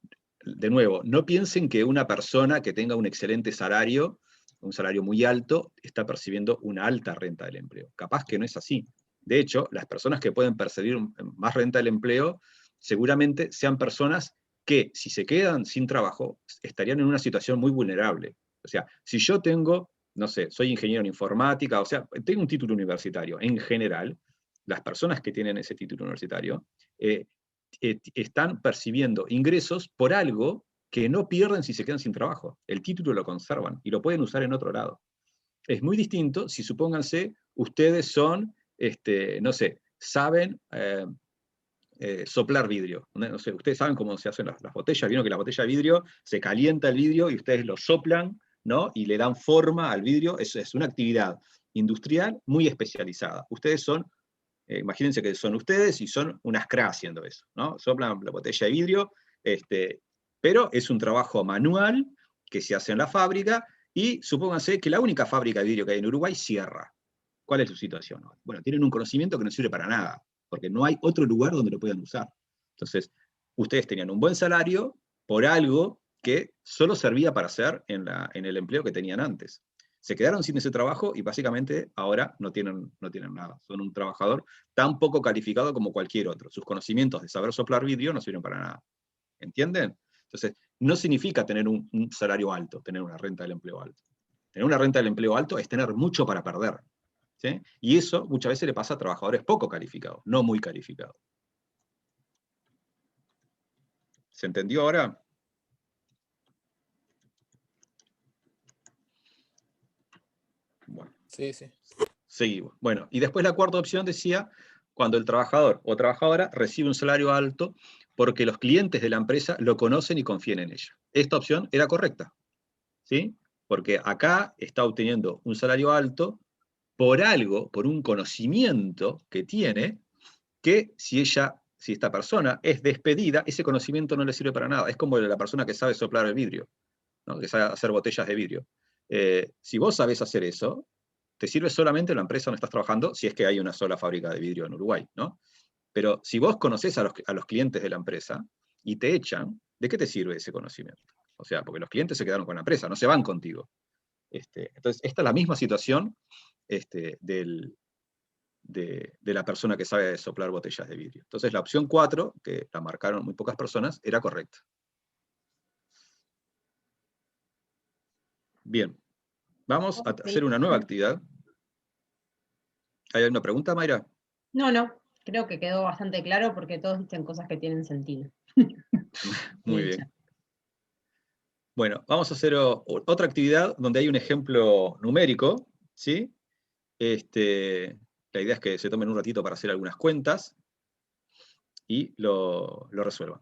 de nuevo, no piensen que una persona que tenga un excelente salario, un salario muy alto, está percibiendo una alta renta del empleo. Capaz que no es así. De hecho, las personas que pueden percibir más renta del empleo, seguramente sean personas que, si se quedan sin trabajo, estarían en una situación muy vulnerable. O sea, si yo tengo, no sé, soy ingeniero en informática, o sea, tengo un título universitario, en general, las personas que tienen ese título universitario están percibiendo ingresos por algo que no pierden si se quedan sin trabajo. El título lo conservan y lo pueden usar en otro lado. Es muy distinto si, supónganse, ustedes son, no sé, saben soplar vidrio. No sé, ustedes saben cómo se hacen las botellas. Vieron que la botella de vidrio, se calienta el vidrio y ustedes lo soplan, ¿no? Y le dan forma al vidrio. Eso es una actividad industrial muy especializada. Ustedes son, imagínense que son ustedes y son unas cras haciendo eso, ¿no? Soplan la botella de vidrio, pero es un trabajo manual que se hace en la fábrica, y supónganse que la única fábrica de vidrio que hay en Uruguay cierra. ¿Cuál es su situación? Bueno, tienen un conocimiento que no sirve para nada, porque no hay otro lugar donde lo puedan usar. Entonces, ustedes tenían un buen salario por algo que solo servía para hacer en el empleo que tenían antes. Se quedaron sin ese trabajo y básicamente ahora no tienen nada. Son un trabajador tan poco calificado como cualquier otro. Sus conocimientos de saber soplar vidrio no sirven para nada. ¿Entienden? Entonces, no significa tener un salario alto, tener una renta del empleo alto. Tener una renta del empleo alto es tener mucho para perder. ¿Sí? Y eso muchas veces le pasa a trabajadores poco calificados, no muy calificados. ¿Se entendió ahora? Bueno, Sí, sí. seguimos. Bueno, y después la cuarta opción decía, cuando el trabajador o trabajadora recibe un salario alto porque los clientes de la empresa lo conocen y confían en ella. Esta opción era correcta, ¿sí? Porque acá está obteniendo un salario alto por algo, por un conocimiento que tiene, que si esta persona es despedida, ese conocimiento no le sirve para nada. Es como la persona que sabe soplar el vidrio, ¿no? Que sabe hacer botellas de vidrio. Si vos sabés hacer eso, te sirve solamente en la empresa donde estás trabajando, si es que hay una sola fábrica de vidrio en Uruguay, ¿no? Pero si vos conocés a los clientes de la empresa y te echan, ¿de qué te sirve ese conocimiento? O sea, porque los clientes se quedaron con la empresa, no se van contigo. Entonces, esta es la misma situación de la persona que sabe soplar botellas de vidrio. Entonces, la opción 4, que la marcaron muy pocas personas, era correcta. Bien, vamos a hacer una nueva actividad. ¿Hay alguna pregunta, Mayra? No, creo que quedó bastante claro porque todos dicen cosas que tienen sentido. Muy bien. Bueno, vamos a hacer otra actividad donde hay un ejemplo numérico, ¿sí? La idea es que se tomen un ratito para hacer algunas cuentas y lo resuelvan.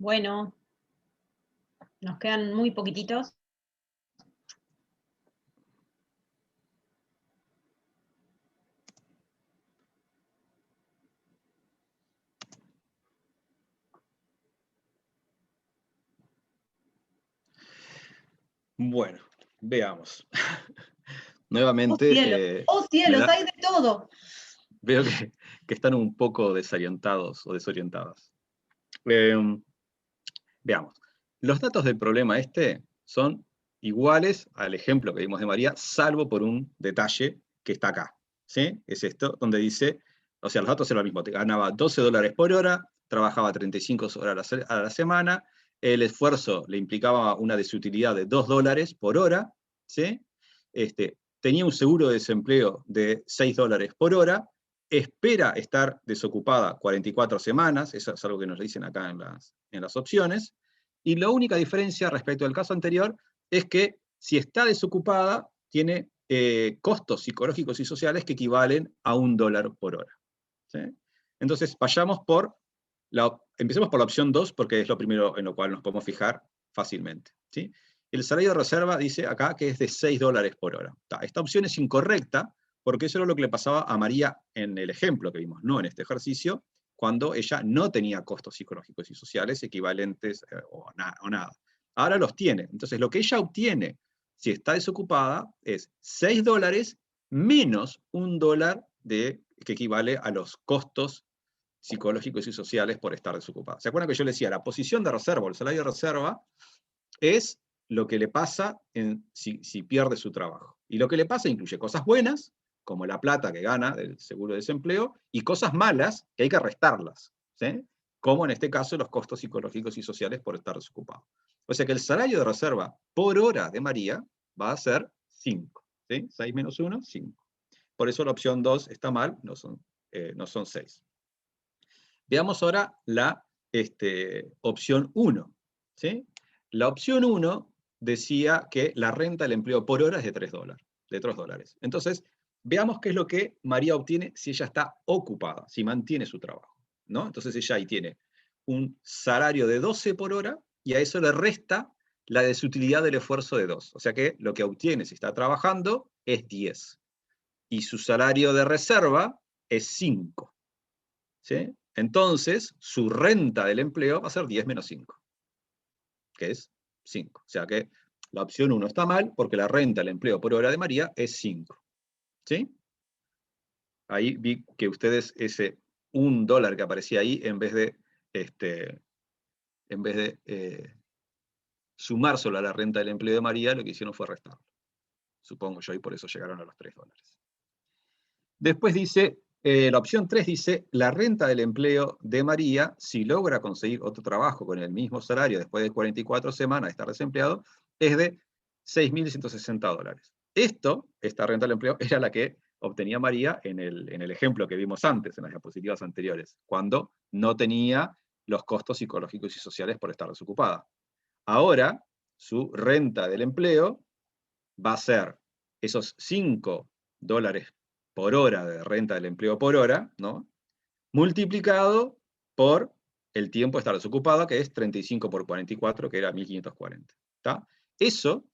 Bueno, nos quedan muy poquititos. Bueno, veamos. ¡Oh, Nuevamente, cielos! ¡Oh, me cielos! da- ¡Hay de todo! veo que están un poco desorientados o desorientadas. Veamos. Los datos del problema este son iguales al ejemplo que vimos de María, salvo por un detalle que está acá. ¿Sí? Es esto, donde dice, o sea, los datos eran lo mismo, ganaba $12 por hora, trabajaba 35 horas a la semana, el esfuerzo le implicaba una desutilidad de $2 por hora, ¿sí? Tenía un seguro de desempleo de $6 por hora, espera estar desocupada 44 semanas, eso es algo que nos dicen acá en las opciones, y la única diferencia respecto al caso anterior es que si está desocupada, tiene costos psicológicos y sociales que equivalen a $1 por hora. ¿Sí? Entonces, empecemos por la opción 2, porque es lo primero en lo cual nos podemos fijar fácilmente. ¿Sí? El salario de reserva dice acá que es de $6 por hora. Esta opción es incorrecta, porque eso era lo que le pasaba a María en el ejemplo que vimos, no en este ejercicio, cuando ella no tenía costos psicológicos y sociales equivalentes o nada. Ahora los tiene. Entonces, lo que ella obtiene si está desocupada es $6 menos $1 que equivale a los costos psicológicos y sociales por estar desocupada. ¿Se acuerdan que yo le decía, la posición de reserva, el salario de reserva, es lo que le pasa si pierde su trabajo? Y lo que le pasa incluye cosas buenas, como la plata que gana del seguro de desempleo, y cosas malas que hay que restarlas, ¿sí? Como en este caso los costos psicológicos y sociales por estar desocupado. O sea que el salario de reserva por hora de María va a ser 5. ¿Sí? 6 menos 1, 5. Por eso la opción 2 está mal, no son 6. Veamos ahora la opción 1. ¿Sí? La opción 1 decía que la renta del empleo por hora es de $3. Entonces, veamos qué es lo que María obtiene si ella está ocupada, si mantiene su trabajo, ¿no? Entonces ella ahí tiene un salario de 12 por hora y a eso le resta la desutilidad del esfuerzo de 2. O sea que lo que obtiene si está trabajando es 10. Y su salario de reserva es 5. ¿Sí? Entonces, su renta del empleo va a ser 10 menos 5, que es 5. O sea que la opción 1 está mal porque la renta del empleo por hora de María es 5. ¿Sí? Ahí vi que ustedes ese $1 que aparecía ahí, en vez de sumárselo a la renta del empleo de María, lo que hicieron fue restarlo. Supongo yo, y por eso llegaron a los $3. Después dice, la opción 3 dice, la renta del empleo de María, si logra conseguir otro trabajo con el mismo salario después de 44 semanas de estar desempleado, es de $6.160. Esta renta del empleo, era la que obtenía María en el ejemplo que vimos antes, en las diapositivas anteriores, cuando no tenía los costos psicológicos y sociales por estar desocupada. Ahora, su renta del empleo va a ser esos $5 por hora de renta del empleo por hora, ¿no? Multiplicado por el tiempo de estar desocupado, que es 35 por 44, que era 1540. ¿Está? Eso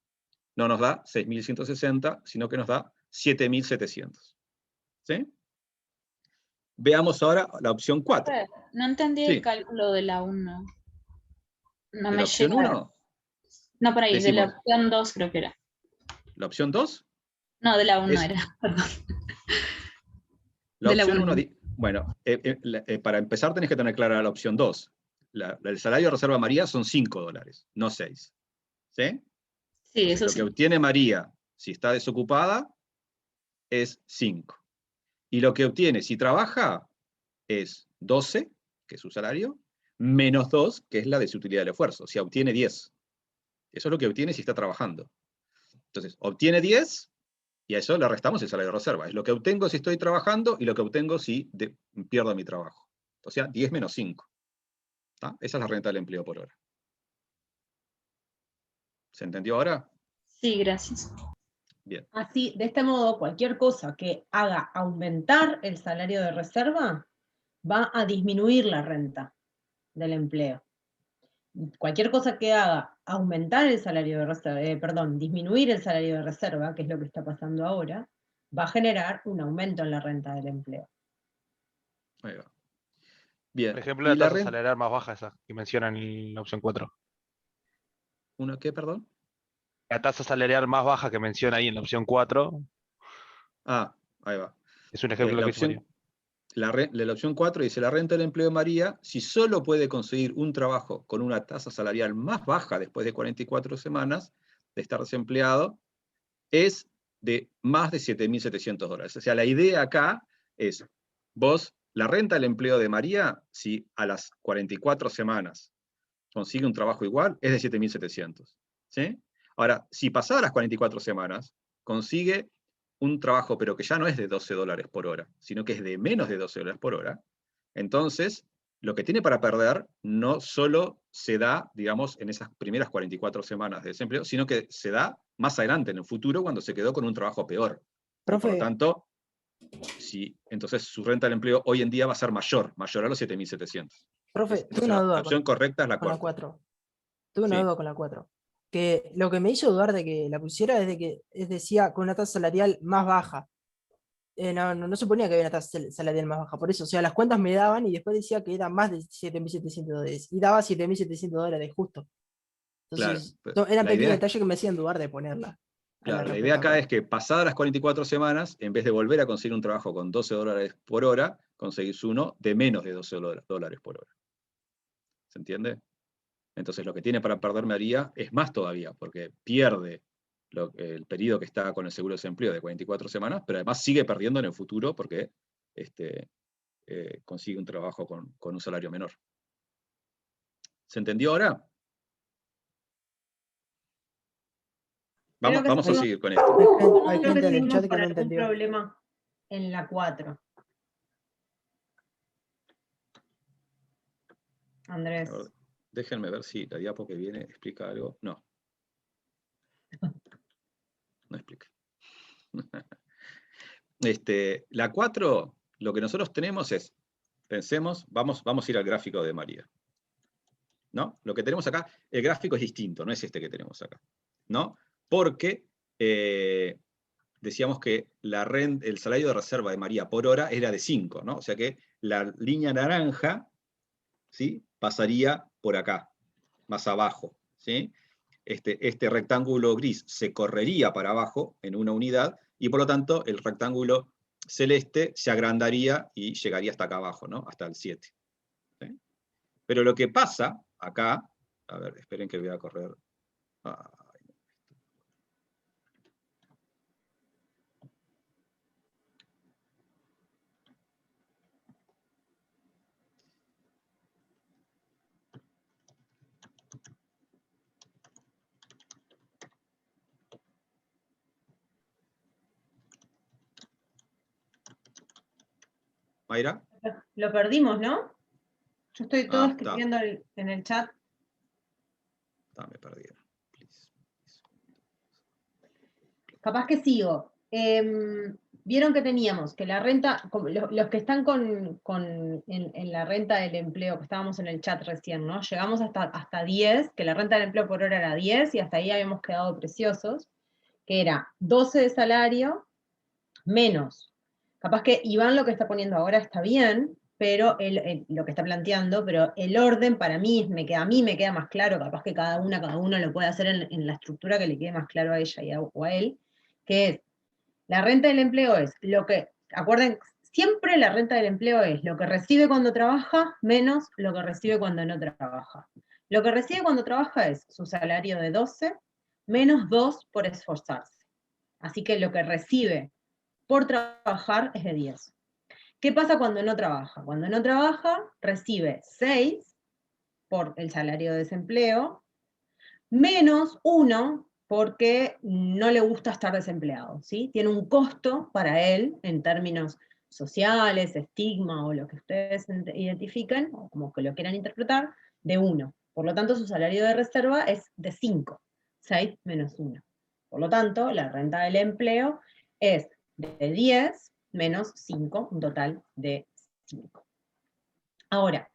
no nos da 6.160, sino que nos da 7.700. ¿Sí? Veamos ahora la opción 4. No entendí el Sí. cálculo de la 1. No ¿De me la opción llega. 1? No, por ahí, de la Decimos, opción 2 creo que era. ¿la opción 2? No, de la 1 Es, era, perdón. la De la opción 1. 1, bueno, para empezar tenés que tener clara la opción 2. El salario de reserva María son $5, no 6. ¿Sí? Sí, Entonces, eso lo que sí. obtiene María si está desocupada es 5. Y lo que obtiene si trabaja es 12, que es su salario, menos 2, que es la desutilidad del esfuerzo. O sea, obtiene 10. Eso es lo que obtiene si está trabajando. Entonces, obtiene 10 y a eso le restamos el salario de reserva. Es lo que obtengo si estoy trabajando y lo que obtengo si pierdo mi trabajo. O sea, 10 menos 5. ¿Está? Esa es la renta del empleo por hora. ¿Se entendió ahora? Sí, gracias. Bien. Así, de este modo, cualquier cosa que haga aumentar el salario de reserva va a disminuir la renta del empleo. cualquier cosa que haga aumentar el salario de reserva, disminuir el salario de reserva, que es lo que está pasando ahora, va a generar un aumento en la renta del empleo. Ahí va. Bien. Por ejemplo, Y la la tasa renta, salarial más baja esa que mencionan en la opción 4. ¿una qué, perdón? La tasa salarial más baja que menciona ahí en la opción 4 Ah, ahí va. es un ejemplo La que hizo María. opción, la opción 4 dice, la renta del empleo de María, si solo puede conseguir un trabajo con una tasa salarial más baja después de 44 semanas de estar desempleado, es de más de $7.700. O sea, la idea acá es, la renta del empleo de María, si a las 44 semanas consigue un trabajo igual, es de 7.700. ¿Sí? Ahora, si pasadas las 44 semanas, consigue un trabajo, pero que ya no es de $12 por hora, sino que es de menos de $12 por hora, entonces lo que tiene para perder no solo se da, digamos, en esas primeras 44 semanas de desempleo, sino que se da más adelante, en el futuro, cuando se quedó con un trabajo peor. Y por lo Profe, tanto, entonces su renta del empleo hoy en día va a ser mayor a los 7.700. profe, tuve Entonces una la duda opción correcta es la con la cuarta. 4. Tuve una Sí. duda con la 4. Que lo que me hizo dudar de que la pusiera es de que decía con una tasa salarial más baja. No suponía que había una tasa salarial más baja. Por eso, o sea, las cuentas me daban y después decía que era más de $7.700. Y daba $7.700 justo. Claro. Entonces, eran La pequeños idea, detalles que me hacían dudar de ponerla. A la claro, la idea respuesta acá cuatro. es que pasadas las 44 semanas, en vez de volver a conseguir un trabajo con $12 por hora, conseguís uno de menos de $12 por hora. ¿Se entiende? Entonces lo que tiene para perder María es más todavía, porque pierde el periodo que está con el seguro de desempleo de 44 semanas, pero además sigue perdiendo en el futuro porque consigue un trabajo con un salario menor. ¿Se entendió ahora? Creo que Vamos a sí. seguir con esto. Hay Creo que gente en el seguimos chat que por no algún entendió. problema en la 4. Andrés. A ver, déjenme ver si la diapo que viene explica algo. No. No explica. La 4, lo que nosotros tenemos es, pensemos, vamos a ir al gráfico de María. ¿No? Lo que tenemos acá, el gráfico es distinto, no es este que tenemos acá. ¿No? Porque decíamos que el salario de reserva de María por hora era de 5, ¿no? O sea que la línea naranja, ¿sí?, pasaría por acá, más abajo, ¿sí? Este rectángulo gris se correría para abajo en una unidad, y por lo tanto el rectángulo celeste se agrandaría y llegaría hasta acá abajo, ¿no? Hasta el 7. ¿Sí? Pero lo que pasa acá, a ver, esperen que voy a correr. Mayra. Lo perdimos, ¿no? Yo estoy todo Está. escribiendo en el chat. Me perdieron. Capaz que sigo. Vieron que teníamos que la renta, los que están en la renta del empleo, que estábamos en el chat recién, ¿no? Llegamos hasta 10, que la renta del empleo por hora era 10, y hasta ahí habíamos quedado preciosos, que era 12 de salario, menos. Capaz que Iván lo que está poniendo ahora está bien, pero lo que está planteando, pero el orden para mí a mí me queda más claro, capaz que cada uno lo puede hacer en la estructura que le quede más claro a ella o a él, que es, la renta del empleo es acuerden, siempre la renta del empleo es lo que recibe cuando trabaja menos lo que recibe cuando no trabaja. Lo que recibe cuando trabaja es su salario de 12 menos 2 por esforzarse. Así que lo que recibe por trabajar es de 10. ¿Qué pasa cuando no trabaja? Cuando no trabaja, recibe 6 por el salario de desempleo, menos 1 porque no le gusta estar desempleado, ¿sí? Tiene un costo para él en términos sociales, estigma o lo que ustedes identifiquen, o como que lo quieran interpretar, de 1. Por lo tanto, su salario de reserva es de 5, 6 menos 1. Por lo tanto, la renta del empleo es de 10 menos 5, un total de 5. Ahora,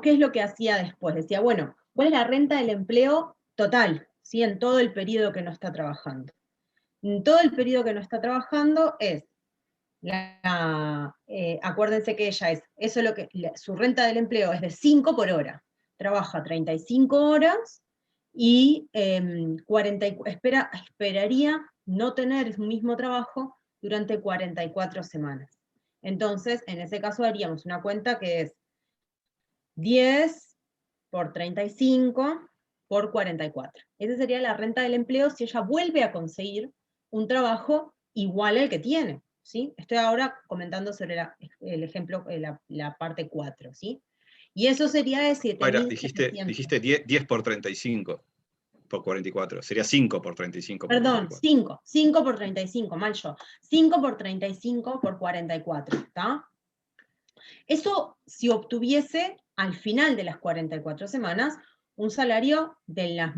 ¿qué es lo que hacía después? Decía, bueno, ¿Cuál es la renta del empleo total? ¿Sí? En todo el periodo que no está trabajando. En todo el periodo que no está trabajando es, acuérdense que ella eso es lo que, su renta del empleo es de 5 por hora. Trabaja 35 horas y esperaría no tener su mismo trabajo durante 44 semanas. Entonces, en ese caso haríamos una cuenta que es 10 por 35 por 44. Esa sería la renta del empleo si ella vuelve a conseguir un trabajo igual al que tiene. ¿Sí? Estoy ahora comentando sobre el ejemplo, la parte 4, ¿sí? Y eso sería de Mayra, 7.700. dijiste 10 por 35 por 44. Sería 5 por 35 por Perdón, 44. 5 por 35, mal yo. 5 por 35 por 44, ¿está? Eso si obtuviese al final de las 44 semanas un salario de las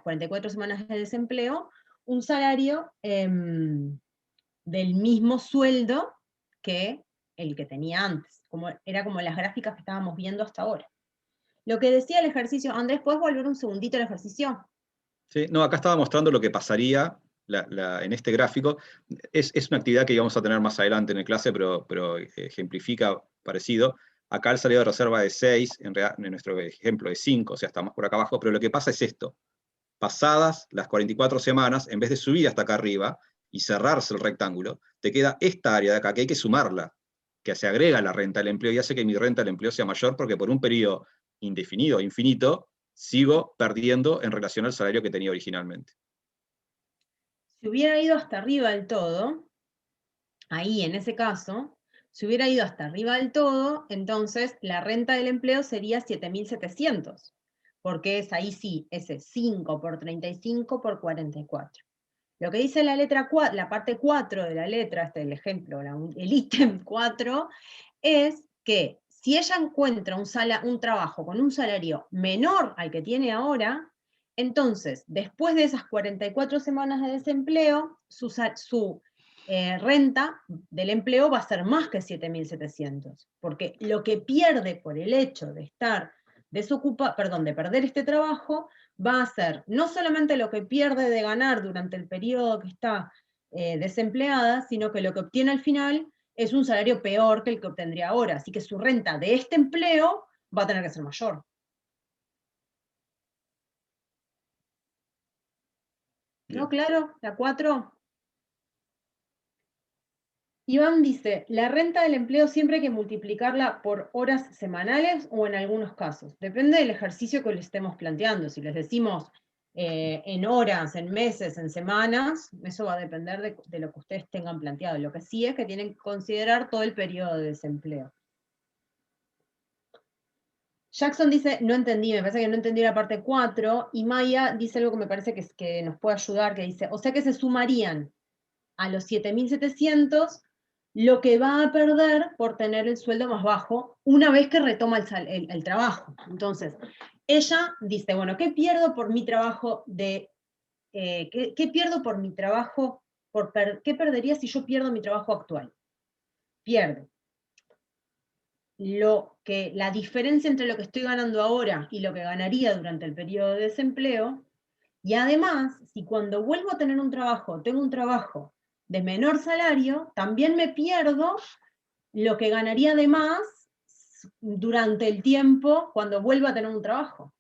44 semanas de desempleo, un salario del mismo sueldo que el que tenía antes. Era como las gráficas que estábamos viendo hasta ahora. Lo que decía el ejercicio, Andrés, ¿puedes volver un segundito al ejercicio? Sí, no, acá estaba mostrando lo que pasaría en este gráfico. Es una actividad que íbamos a tener más adelante en el clase, pero ejemplifica parecido. Acá el salario de reserva de 6, en nuestro ejemplo de 5, o sea, estamos por acá abajo, pero lo que pasa es esto. Pasadas las 44 semanas, en vez de subir hasta acá arriba y cerrarse el rectángulo, te queda esta área de acá que hay que sumarla, que se agrega a la renta del empleo y hace que mi renta del empleo sea mayor porque por un periodo indefinido o infinito sigo perdiendo en relación al salario que tenía originalmente. Si hubiera ido hasta arriba del todo, ahí en ese caso, si hubiera ido hasta arriba del todo, entonces la renta del empleo sería 7.700, porque es ahí sí, ese 5 por 35 por 44. Lo que dice la letra 4, la parte 4 de la letra, el ejemplo, el ítem 4, es que si ella encuentra un trabajo con un salario menor al que tiene ahora, entonces, después de esas 44 semanas de desempleo, su renta del empleo va a ser más que 7.700, porque lo que pierde por el hecho de estar de perder este trabajo, va a ser no solamente lo que pierde de ganar durante el periodo que está desempleada, sino que lo que obtiene al final es un salario peor que el que obtendría ahora. Así que su renta de este empleo va a tener que ser mayor. ¿No? ¿Claro? ¿La 4? Iván dice, la renta del empleo siempre hay que multiplicarla por horas semanales o en algunos casos. Depende del ejercicio que le estemos planteando. Si les decimos en horas, en meses, en semanas, eso va a depender de lo que ustedes tengan planteado. Lo que sí es que tienen que considerar todo el periodo de desempleo. Jackson dice, no entendí, me parece que no entendí la parte 4, y Maya dice algo que me parece que nos puede ayudar, que dice, o sea que se sumarían a los 7.700 lo que va a perder por tener el sueldo más bajo una vez que retoma el trabajo. Entonces, ella dice, bueno, ¿qué pierdo por mi trabajo ¿qué pierdo por mi trabajo, qué perdería si yo pierdo mi trabajo actual? Pierdo la diferencia entre lo que estoy ganando ahora y lo que ganaría durante el periodo de desempleo, y además, si cuando vuelvo a tener un trabajo, tengo un trabajo de menor salario, también me pierdo lo que ganaría de más durante el tiempo cuando vuelva a tener un trabajo.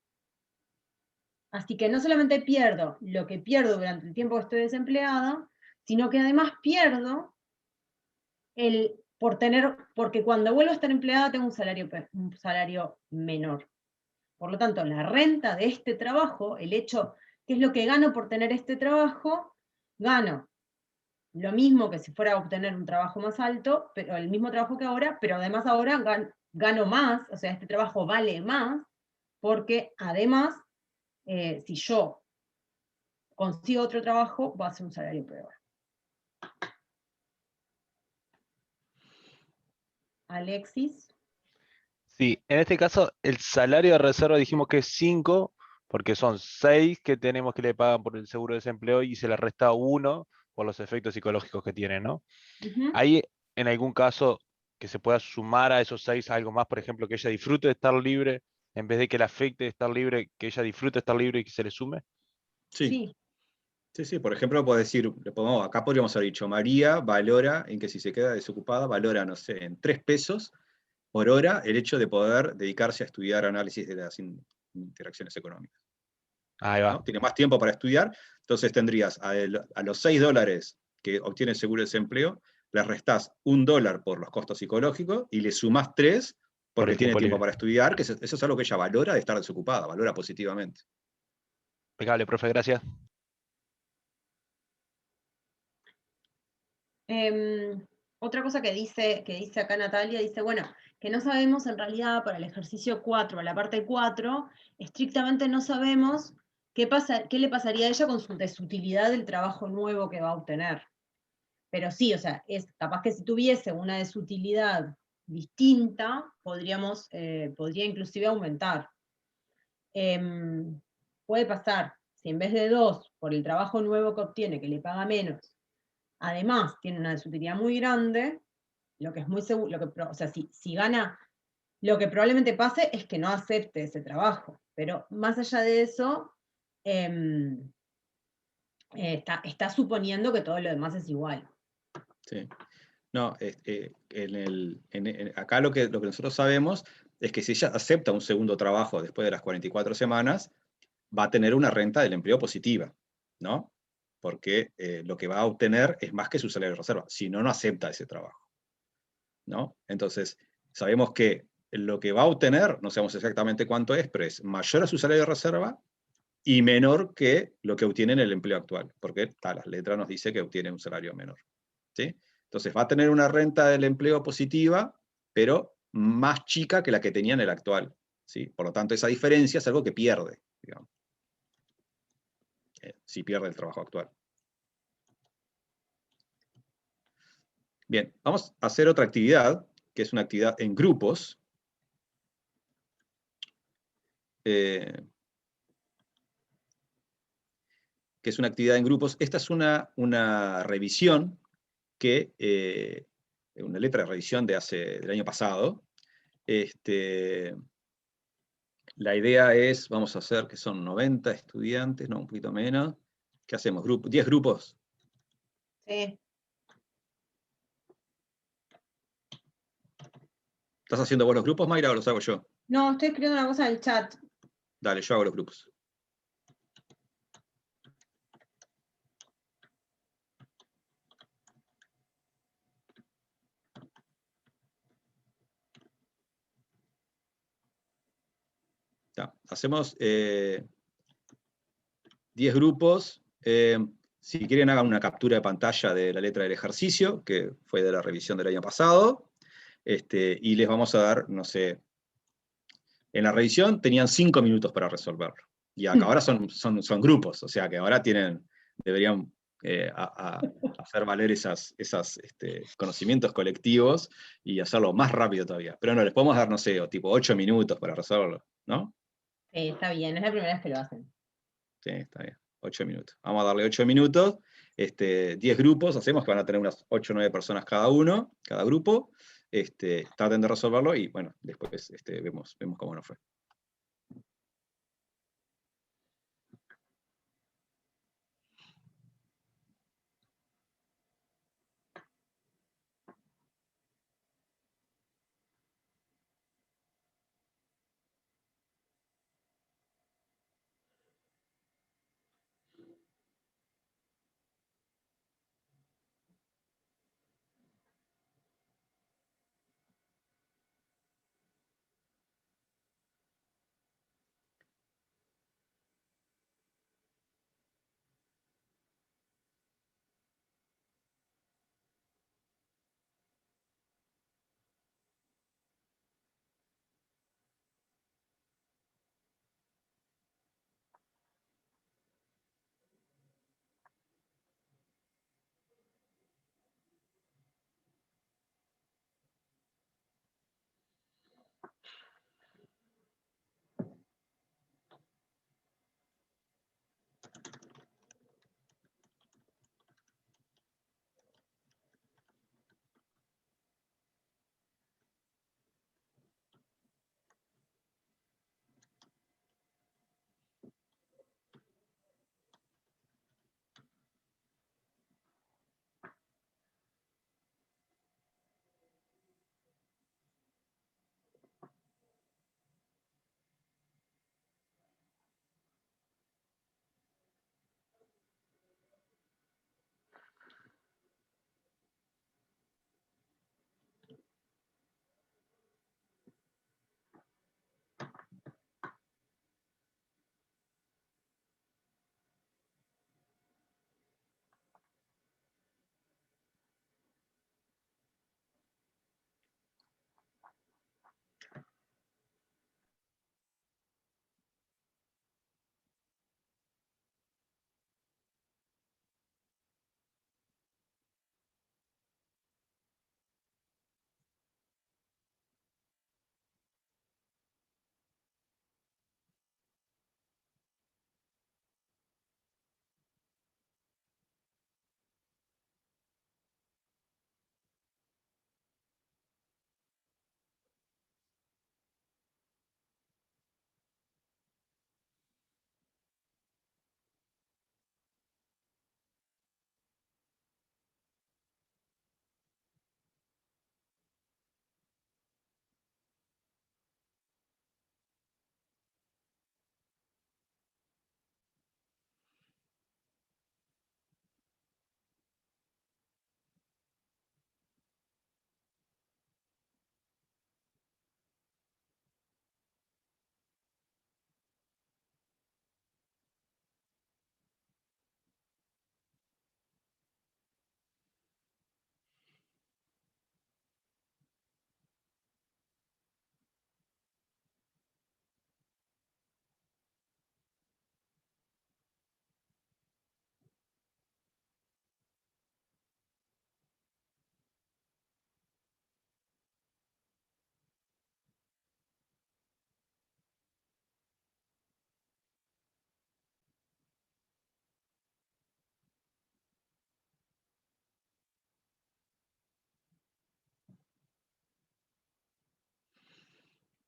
Así que no solamente pierdo lo que pierdo durante el tiempo que estoy desempleada, sino que además pierdo porque cuando vuelvo a estar empleada tengo un salario menor. Por lo tanto, la renta de este trabajo, el hecho, ¿qué es lo que gano por tener este trabajo? Gano lo mismo que si fuera a obtener un trabajo más alto, pero el mismo trabajo que ahora, pero además ahora gano más, o sea, este trabajo vale más, porque además, si yo consigo otro trabajo, va a ser un salario peor. Alexis. Sí, en este caso el salario de reserva dijimos que es 5, porque son 6 que tenemos que le pagan por el seguro de desempleo y se le resta 1 por los efectos psicológicos que tiene, ¿no? ¿Hay en algún caso que se pueda sumar a esos 6 algo más, por ejemplo, que ella disfrute de estar libre en vez de que le afecte estar libre, que ella disfrute estar libre y que se le sume. Sí, Sí, sí, sí. Por ejemplo, puedo decir, acá podríamos haber dicho, María valora, en que si se queda desocupada, valora, no sé, en 3 pesos por hora el hecho de poder dedicarse a estudiar análisis de las interacciones económicas. Ahí va. ¿No? Tiene más tiempo para estudiar, entonces tendrías a los $6 que obtiene el seguro de desempleo, le restás $1 por los costos psicológicos y le sumás 3 Por porque el tiene tiempo tiempo libre. para estudiar, que eso es algo que ella valora de estar desocupada, valora positivamente. Impecable, profe, gracias. Otra cosa que dice acá Natalia, dice, bueno, que no sabemos en realidad para el ejercicio 4, la parte 4, estrictamente no sabemos qué le pasaría a ella con su desutilidad del trabajo nuevo que va a obtener. Pero sí, o sea, es capaz que si tuviese una desutilidad distinta, podría inclusive aumentar. Puede pasar, si en vez de 2, por el trabajo nuevo que obtiene, que le paga menos, además tiene una desutilidad muy grande, lo que es muy seguro, o sea, si gana, lo que probablemente pase es que no acepte ese trabajo, pero más allá de eso, está suponiendo que todo lo demás es igual. Sí. No, acá lo que nosotros sabemos es que si ella acepta un segundo trabajo después de las 44 semanas, va a tener una renta del empleo positiva, ¿no? Porque lo que va a obtener es más que su salario de reserva, si no, no acepta ese trabajo, ¿no? Entonces, sabemos que lo que va a obtener, no sabemos exactamente cuánto es, pero es mayor a su salario de reserva y menor que lo que obtiene en el empleo actual, porque las letras nos dice que obtiene un salario menor, ¿sí? Entonces va a tener una renta del empleo positiva, pero más chica que la que tenía en el actual, ¿sí? Por lo tanto, esa diferencia es algo que pierde, digamos, si pierde el trabajo actual. Bien, vamos a hacer otra actividad, que es una actividad en grupos. Que es una actividad en grupos. Esta es una revisión una letra de revisión del año pasado. La idea es, vamos a hacer que son 90 estudiantes, no, un poquito menos. ¿Qué hacemos? ¿10 grupos? Sí. ¿Estás haciendo vos los grupos, Mayra, o los hago yo? No, estoy escribiendo una cosa en el chat. Dale, yo hago los grupos. Hacemos 10 grupos. Si quieren, hagan una captura de pantalla de la letra del ejercicio, que fue de la revisión del año pasado. Y les vamos a dar, no sé, en la revisión tenían 5 minutos para resolverlo. Y acá ahora son grupos, o sea que ahora deberían hacer valer esos conocimientos colectivos y hacerlo más rápido todavía. Pero no, les podemos dar, no sé, tipo 8 minutos para resolverlo, ¿no? Sí, está bien, es la primera vez que lo hacen. Sí, está bien. 8 minutos. Vamos a darle 8 minutos. 10 grupos, hacemos que van a tener unas 8 o 9 personas cada uno, cada grupo. Traten de resolverlo y bueno, después vemos cómo nos fue.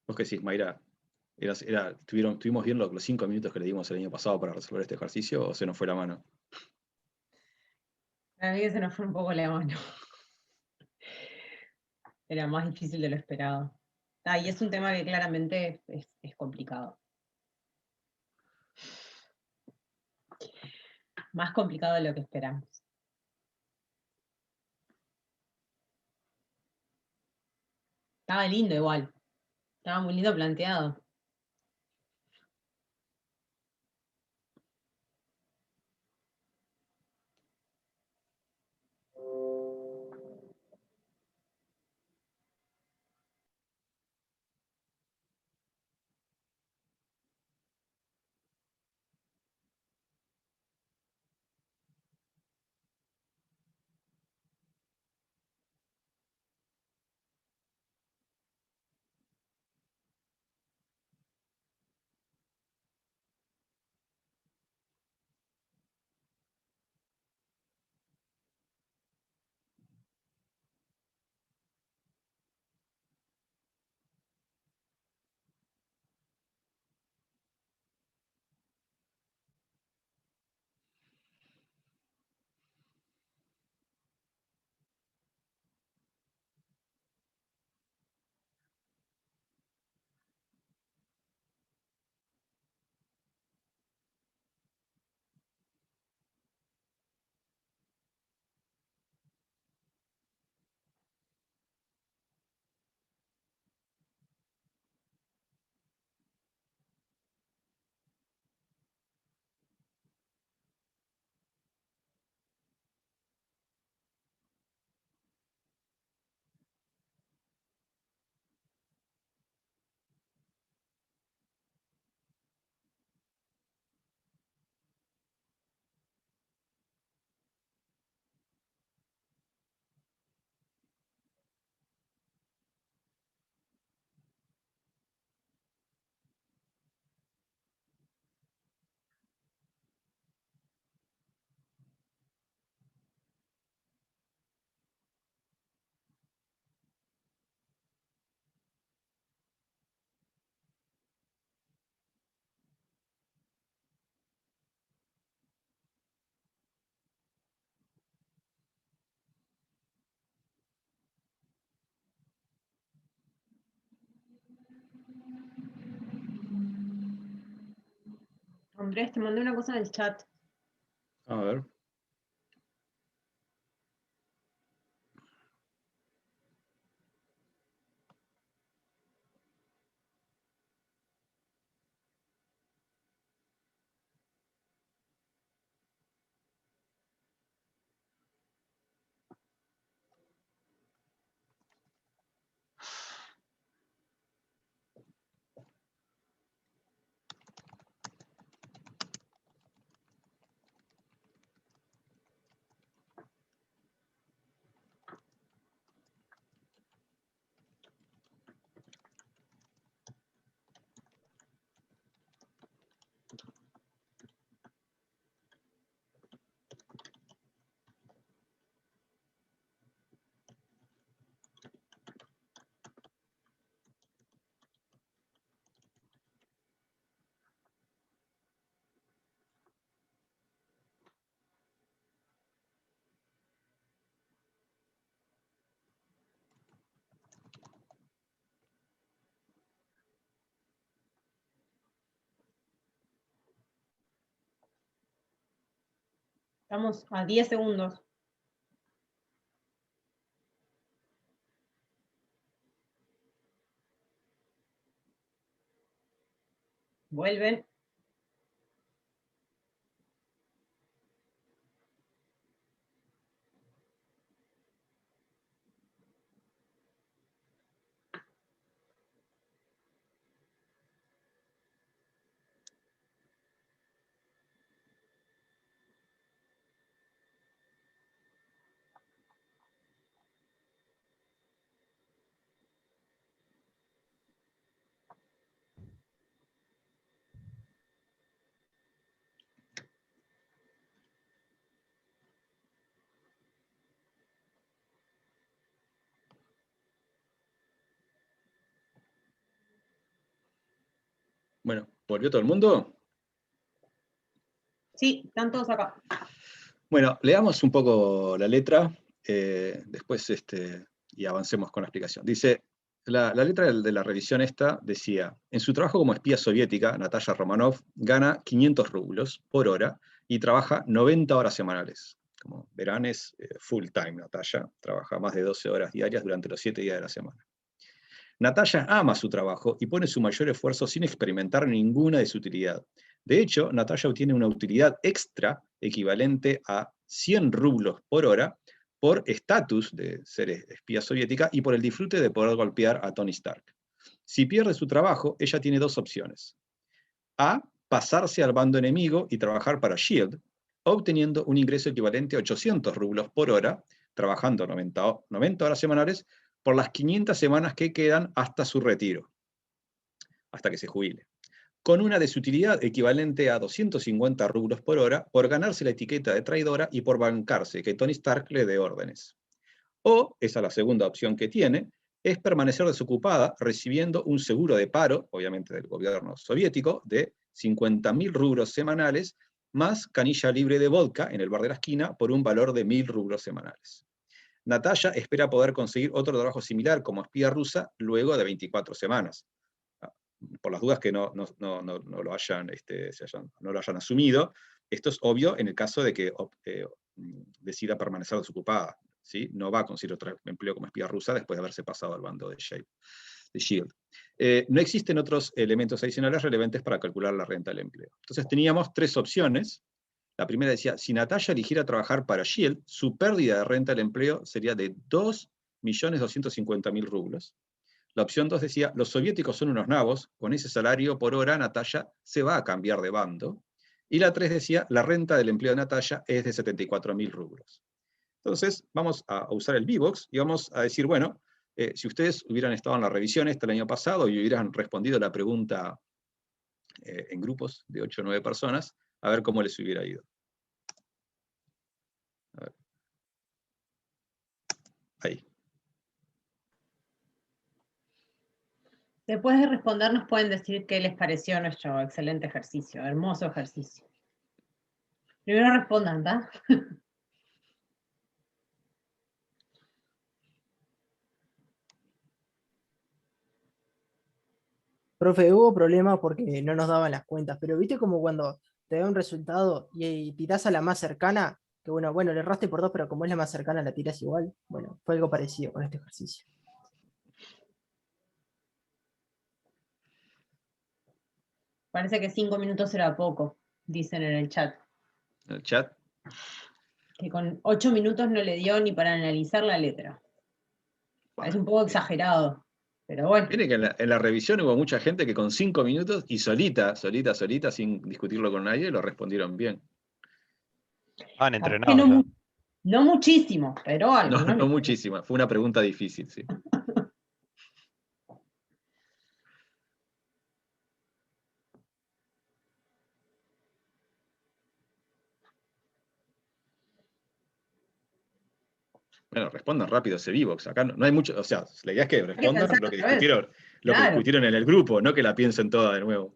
Vos que decís, Mayra, ¿tuvimos bien los 5 minutos que le dimos el año pasado para resolver este ejercicio o se nos fue la mano? A mí se nos fue un poco la mano. Era más difícil de lo esperado. Y es un tema que claramente es complicado. Más complicado de lo que esperamos. Estaba lindo igual. Estaba muy lindo planteado. Andrés, te mandé una cosa en el chat. A ver. Estamos a 10 segundos. Vuelven. Bueno, ¿volvió todo el mundo? Sí, están todos acá. Bueno, leamos un poco la letra, después y avancemos con la explicación. Dice, la letra de la revisión esta decía, en su trabajo como espía soviética, Natalia Romanov gana 500 rublos por hora y trabaja 90 horas semanales. Como verán, es full time Natalia, trabaja más de 12 horas diarias durante los 7 días de la semana. Natalia ama su trabajo y pone su mayor esfuerzo sin experimentar ninguna de su utilidad. De hecho, Natalia obtiene una utilidad extra equivalente a 100 rublos por hora por estatus de ser espía soviética y por el disfrute de poder golpear a Tony Stark. Si pierde su trabajo, ella tiene dos opciones. A, pasarse al bando enemigo y trabajar para S.H.I.E.L.D., obteniendo un ingreso equivalente a 800 rublos por hora, trabajando 90 horas semanales, por las 500 semanas que quedan hasta su retiro, hasta que se jubile, con una desutilidad equivalente a 250 rublos por hora por ganarse la etiqueta de traidora y por bancarse que Tony Stark le dé órdenes. O, esa es la segunda opción que tiene, es permanecer desocupada recibiendo un seguro de paro, obviamente del gobierno soviético, de 50.000 rublos semanales, más canilla libre de vodka en el bar de la esquina por un valor de 1.000 rublos semanales. Natalia espera poder conseguir otro trabajo similar como espía rusa luego de 24 semanas. Por las dudas que no lo hayan asumido, esto es obvio en el caso de que decida permanecer desocupada, ¿sí? No va a conseguir otro empleo como espía rusa después de haberse pasado al bando de S.H.I.E.L.D. No existen otros elementos adicionales relevantes para calcular la renta del empleo. Entonces teníamos tres opciones. La primera decía, si Natalia eligiera trabajar para S.H.I.E.L.D., su pérdida de renta del empleo sería de 2.250.000 rublos. La opción 2 decía, los soviéticos son unos nabos, con ese salario por hora Natalia se va a cambiar de bando. Y la 3 decía, la renta del empleo de Natalia es de 74.000 rublos. Entonces, vamos a usar el VBox y vamos a decir, bueno, si ustedes hubieran estado en la revisión el año pasado y hubieran respondido la pregunta en grupos de 8 o 9 personas, a ver cómo les hubiera ido. A ver. Ahí. Después de responder nos pueden decir qué les pareció nuestro excelente ejercicio, hermoso ejercicio. Primero respondan, ¿tá? Profe, hubo problema porque no nos daban las cuentas, pero viste como cuando te da un resultado y tirás a la más cercana, que bueno, le erraste por 2, pero como es la más cercana la tirás igual. Bueno, fue algo parecido con este ejercicio. Parece que 5 minutos era poco, dicen en el chat. ¿En el chat? Que con 8 minutos no le dio ni para analizar la letra. Es un poco exagerado, pero bueno. Miren que en la revisión hubo mucha gente que con 5 minutos y solita, sin discutirlo con nadie, lo respondieron bien. Han entrenado ya. No muchísimo, pero algo. No muchísima, fue una pregunta difícil, sí. Bueno, respondan rápido ese VBox. Acá no hay mucho, o sea, la idea es que respondan lo que discutieron en el grupo, no que la piensen toda de nuevo.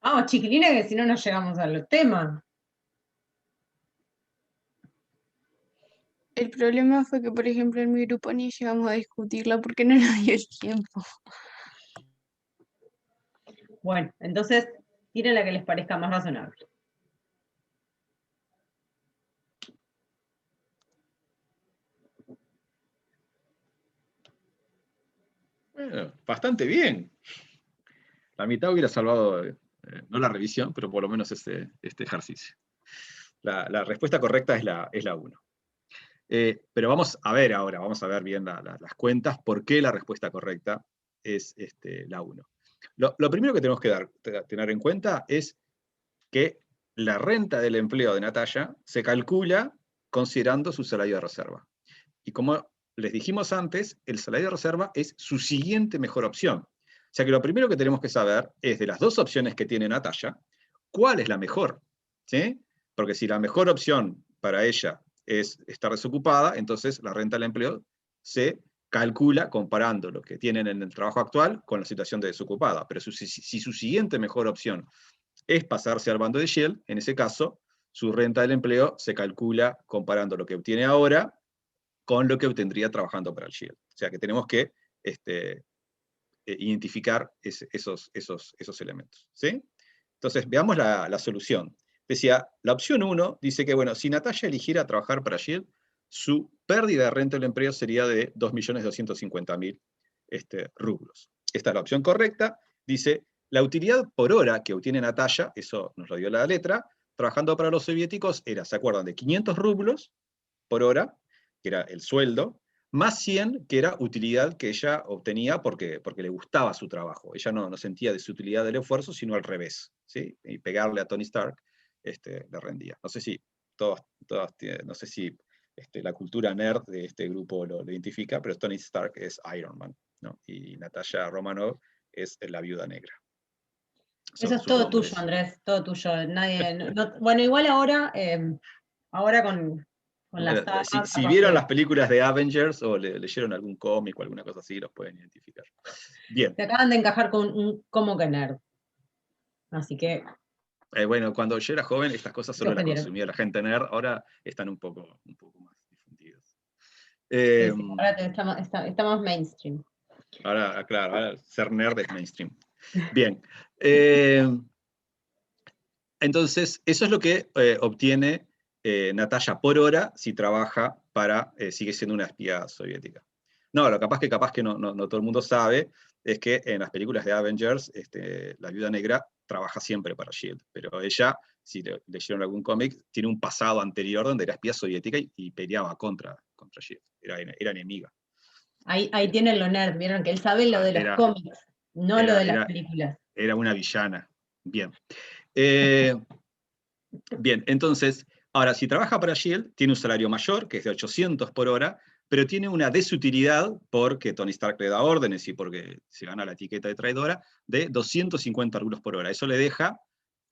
Vamos, chiquilines, que si no nos llegamos a los temas. El problema fue que, por ejemplo, en mi grupo ni llegamos a discutirla porque no nos dio el tiempo. Bueno, entonces, tiren la que les parezca más razonable. Bueno, bastante bien. La mitad hubiera salvado, no la revisión, pero por lo menos este ejercicio. La respuesta correcta es la 1. Pero vamos a ver ahora, vamos a ver bien las cuentas, por qué la respuesta correcta es la 1. Lo primero que tenemos que tener en cuenta es que la renta del empleo de Natalia se calcula considerando su salario de reserva. Y como les dijimos antes, el salario de reserva es su siguiente mejor opción. O sea que lo primero que tenemos que saber es de las dos opciones que tiene Natalia, ¿cuál es la mejor? ¿Sí? Porque si la mejor opción para ella es estar desocupada, entonces la renta del empleo se calcula comparando lo que tienen en el trabajo actual con la situación de desocupada. Pero si su siguiente mejor opción es pasarse al bando de Shield, en ese caso, su renta del empleo se calcula comparando lo que obtiene ahora con lo que obtendría trabajando para el Shield. O sea que tenemos que identificar esos elementos. ¿Sí? Entonces, veamos la solución. Decía, la opción 1 dice que, bueno, si Natalia eligiera trabajar para Shield, su pérdida de renta del empleo sería de 2.250.000 rublos. Esta es la opción correcta. Dice, la utilidad por hora que obtiene Natalia, eso nos lo dio la letra, trabajando para los soviéticos era, ¿se acuerdan? De 500 rublos por hora, que era el sueldo, más 100, que era utilidad que ella obtenía porque le gustaba su trabajo. Ella no sentía desutilidad del esfuerzo, sino al revés. ¿Sí? Y pegarle a Tony Stark le rendía. No sé si no sé si la cultura nerd de este grupo lo identifica, pero Tony Stark es Iron Man, ¿no? Y Natasha Romanoff es la Viuda Negra. Eso es todo tuyo, Andrés, todo tuyo. Bueno, igual ahora con la saga. Si vieron las películas de Avengers o leyeron algún cómic o alguna cosa así, los pueden identificar. Bien. Se acaban de encajar con un como que nerd. Así que. Bueno, cuando yo era joven, estas cosas solo las consumía la gente nerd, ahora están un poco más difundidas. Sí, ahora está más mainstream. Ahora, claro, ahora ser nerd es mainstream. Bien. Entonces, eso es lo que obtiene Natalia por hora si trabaja sigue siendo una espía soviética. No, lo capaz que no todo el mundo sabe es que en las películas de Avengers, la Viuda Negra trabaja siempre para S.H.I.E.L.D., pero ella, si leyeron algún cómic, tiene un pasado anterior donde era espía soviética y peleaba contra S.H.I.E.L.D., era enemiga. Ahí tienen lo nerd, vieron que él sabe lo de los cómics, no lo de las películas. Era una villana. Bien. Bien, entonces, ahora, si trabaja para S.H.I.E.L.D., tiene un salario mayor, que es de 800 por hora, pero tiene una desutilidad, porque Tony Stark le da órdenes y porque se gana la etiqueta de traidora, de 250 rublos por hora. Eso le deja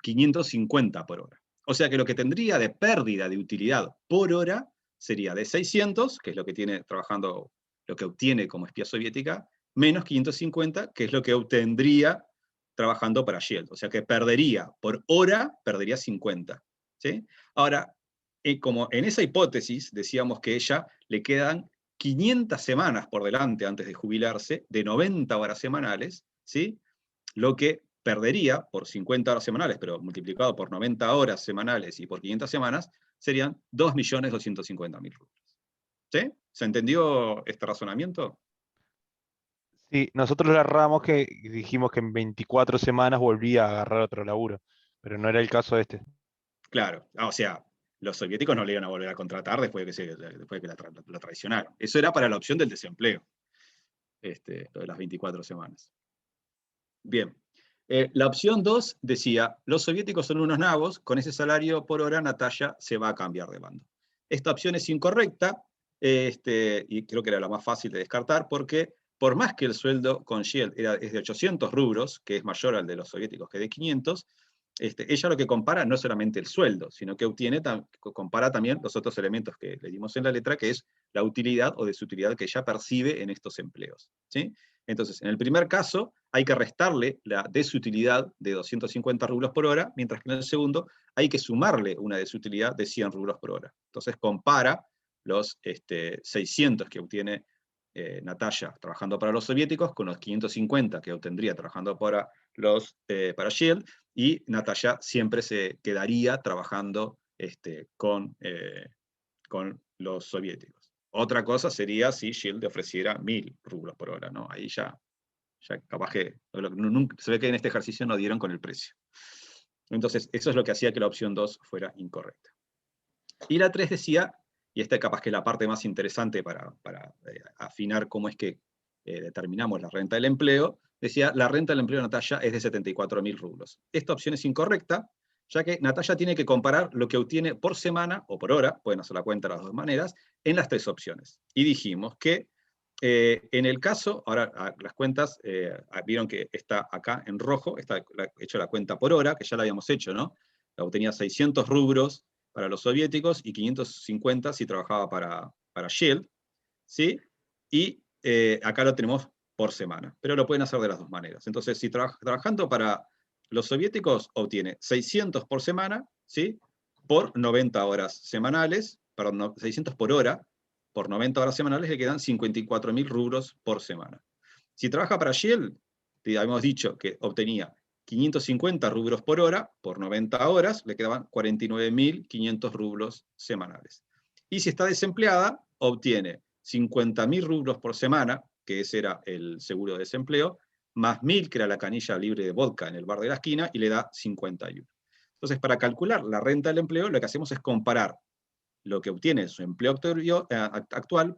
550 por hora. O sea que lo que tendría de pérdida de utilidad por hora sería de 600, que es lo que tiene trabajando, lo que obtiene como espía soviética, menos 550, que es lo que obtendría trabajando para S.H.I.E.L.D. O sea que por hora, perdería 50. ¿Sí? Ahora, como en esa hipótesis decíamos que ella le quedan 500 semanas por delante antes de jubilarse, de 90 horas semanales, ¿sí? Lo que perdería por 50 horas semanales, pero multiplicado por 90 horas semanales y por 500 semanas, serían 2.250.000 rublos. ¿Sí? ¿Se entendió este razonamiento? Sí, nosotros le agarramos que dijimos que en 24 semanas volvía a agarrar otro laburo, pero no era el caso este. Claro, o sea, los soviéticos no le iban a volver a contratar después de que la traicionaron. Eso era para la opción del desempleo, lo de las 24 semanas. Bien. La opción 2 decía, los soviéticos son unos nabos, con ese salario por hora Natalia se va a cambiar de bando. Esta opción es incorrecta, y creo que era la más fácil de descartar, porque por más que el sueldo con S.H.I.E.L.D. es de 800 rublos, que es mayor al de los soviéticos que de 500, ella lo que compara no es solamente el sueldo, sino que compara también los otros elementos que le dimos en la letra, que es la utilidad o desutilidad que ella percibe en estos empleos. ¿Sí? Entonces, en el primer caso, hay que restarle la desutilidad de 250 rublos por hora, mientras que en el segundo hay que sumarle una desutilidad de 100 rublos por hora. Entonces, compara los 600 que obtiene Natalia trabajando para los soviéticos con los 550 que obtendría trabajando para S.H.I.E.L.D., y Natalia siempre se quedaría trabajando con los soviéticos. Otra cosa sería si S.H.I.E.L.D. le ofreciera 1.000 rublos por hora, ¿no? Ahí ya capaz que se ve que en este ejercicio no dieron con el precio. Entonces, eso es lo que hacía que la opción 2 fuera incorrecta. Y la 3 decía, y esta capaz que es la parte más interesante para afinar cómo es que determinamos la renta del empleo, decía, la renta del empleo de Natalia es de 74.000 rublos. Esta opción es incorrecta, ya que Natalia tiene que comparar lo que obtiene por semana o por hora, pueden hacer la cuenta de las dos maneras, en las tres opciones. Y dijimos que en el caso, ahora las cuentas, vieron que está acá en rojo, está hecho la cuenta por hora, que ya la habíamos hecho, ¿no? Obtenía 600 rublos para los soviéticos y 550 si trabajaba para S.H.I.E.L.D., ¿sí? Y acá lo tenemos por semana, pero lo pueden hacer de las dos maneras. Entonces, si trabajando para los soviéticos, obtiene 600 por semana, ¿sí? Por 90 horas semanales, perdón, 600 por hora, por 90 horas semanales le quedan 54.000 rublos por semana. Si trabaja para Shell, te habíamos dicho que obtenía 550 rublos por hora, por 90 horas, le quedaban 49.500 rublos semanales. Y si está desempleada, obtiene 50.000 rublos por semana, que ese era el seguro de desempleo, más 1.000, que era la canilla libre de vodka en el bar de la esquina, y le da 51. Entonces, para calcular la renta del empleo, lo que hacemos es comparar lo que obtiene en su empleo actual,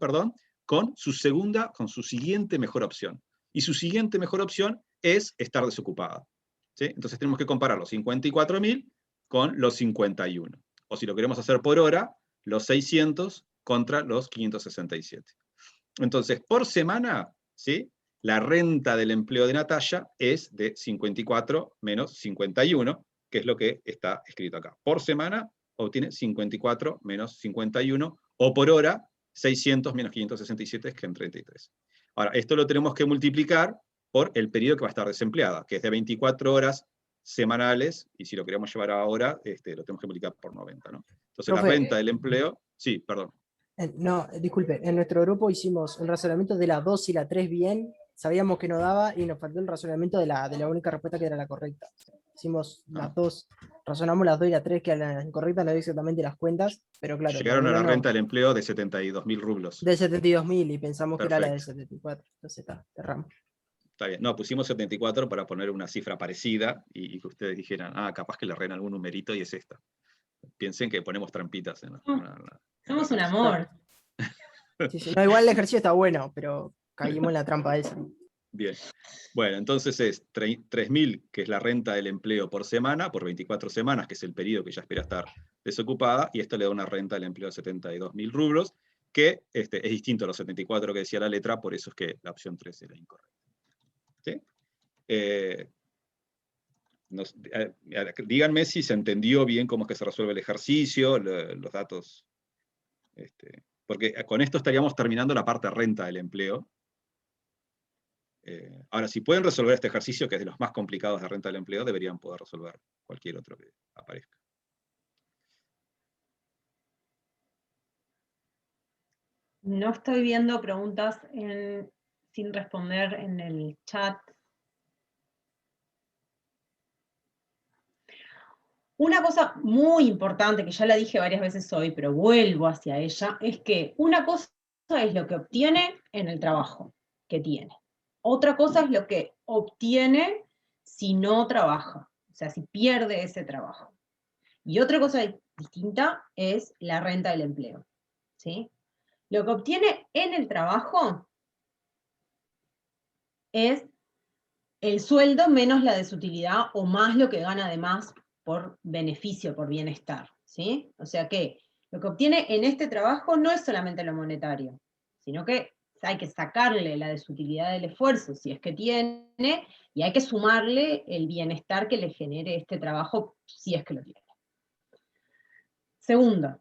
con su siguiente mejor opción. Y su siguiente mejor opción es estar desocupada, ¿sí? Entonces tenemos que comparar los 54.000 con los 51. O si lo queremos hacer por hora, los 600 contra los 567. Entonces, por semana, ¿sí? La renta del empleo de Natalia es de 54 menos 51, que es lo que está escrito acá. Por semana obtiene 54 menos 51, o por hora, 600 menos 567, que es 33. Ahora, esto lo tenemos que multiplicar por el periodo que va a estar desempleada, que es de 24 horas semanales, y si lo queremos llevar ahora, lo tenemos que multiplicar por 90, ¿no? Entonces, Profe, la renta del empleo, sí, perdón. No, disculpe, en nuestro grupo hicimos el razonamiento de la 2 y la 3 bien, sabíamos que no daba y nos faltó el razonamiento de la única respuesta que era la correcta. Hicimos las dos, razonamos las 2 y la 3, que a la incorrecta le doy exactamente las cuentas, pero claro. Llegaron a la no. renta del empleo de 72.000 rublos. De 72.000 y pensamos Perfecto. que era la de 74, entonces está, cerramos. Está bien, no, pusimos 74 para poner una cifra parecida y que ustedes dijeran, capaz que le arreglan algún numerito y es esta. Piensen que ponemos trampitas en la Somos un amor. Sí, no, igual el ejercicio está bueno, pero caímos en la trampa esa. Bien. Bueno, entonces es 3.000, que es la renta del empleo por semana, por 24 semanas, que es el periodo que ella espera estar desocupada, y esto le da una renta del empleo de 72.000 rublos, que es distinto a los 74 que decía la letra, por eso es que la opción 3 era incorrecta. ¿Sí? Díganme si se entendió bien cómo es que se resuelve el ejercicio, los datos. Porque con esto estaríamos terminando la parte renta del empleo. Ahora, si pueden resolver este ejercicio, que es de los más complicados de renta del empleo, deberían poder resolver cualquier otro que aparezca. No estoy viendo preguntas sin responder en el chat. Una cosa muy importante, que ya la dije varias veces hoy, pero vuelvo hacia ella, es que una cosa es lo que obtiene en el trabajo que tiene. Otra cosa es lo que obtiene si no trabaja, o sea, si pierde ese trabajo. Y otra cosa distinta es la renta del empleo, ¿sí? Lo que obtiene en el trabajo es el sueldo menos la desutilidad o más lo que gana además por beneficio, por bienestar, ¿sí? O sea que lo que obtiene en este trabajo no es solamente lo monetario, sino que hay que sacarle la desutilidad del esfuerzo, si es que tiene, y hay que sumarle el bienestar que le genere este trabajo, si es que lo tiene. Segundo,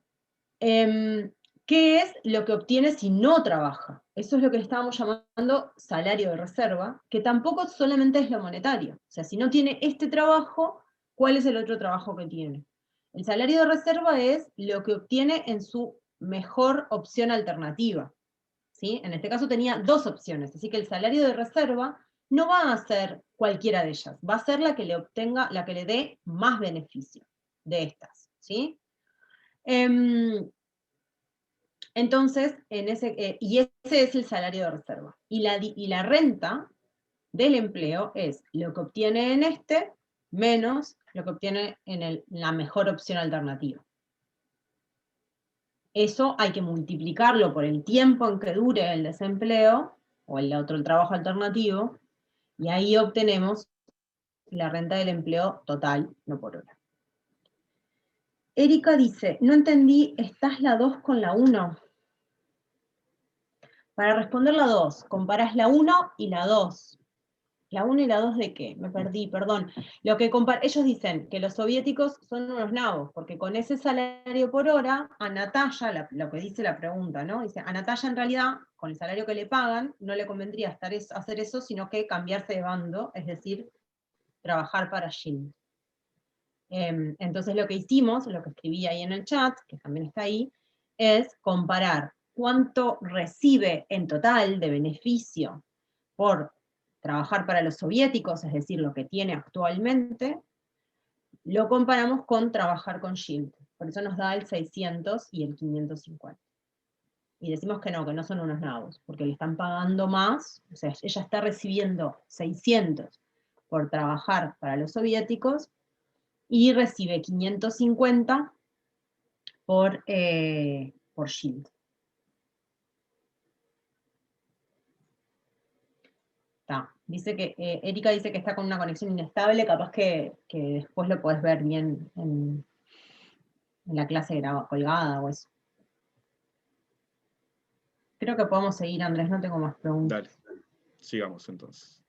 ¿qué es lo que obtiene si no trabaja? Eso es lo que estábamos llamando salario de reserva, que tampoco solamente es lo monetario. O sea, si no tiene este trabajo, ¿cuál es el otro trabajo que tiene? El salario de reserva es lo que obtiene en su mejor opción alternativa, ¿sí? En este caso tenía dos opciones, así que el salario de reserva no va a ser cualquiera de ellas, va a ser la que le obtenga, la que le dé más beneficio de estas, ¿sí? Entonces, y ese es el salario de reserva. Y la renta del empleo es lo que obtiene en este menos lo que obtiene en la mejor opción alternativa. Eso hay que multiplicarlo por el tiempo en que dure el desempleo o el trabajo alternativo, y ahí obtenemos la renta del empleo total, no por hora. Erika dice, no entendí, ¿estás la 2 con la 1? Para responder la 2, comparás la 1 y la 2. ¿La 1 y la 2 de qué? Me perdí, perdón. Ellos dicen que los soviéticos son unos nabos, porque con ese salario por hora, a Natalia, lo que dice la pregunta, ¿no? Dice, a Natalia en realidad, con el salario que le pagan, no le convendría hacer eso, sino que cambiarse de bando, es decir, trabajar para Shin. Entonces lo que hicimos, lo que escribí ahí en el chat, que también está ahí, es comparar cuánto recibe en total de beneficio por trabajar para los soviéticos, es decir, lo que tiene actualmente, lo comparamos con trabajar con Shield. Por eso nos da el 600 y el 550. Y decimos que no son unos nabos, porque le están pagando más, o sea, ella está recibiendo 600 por trabajar para los soviéticos, y recibe 550 por Shield. Dice que, Erika dice que está con una conexión inestable, capaz que después lo podés ver bien en la clase colgada o eso. Creo que podemos seguir, Andrés, no tengo más preguntas. Dale, sigamos entonces.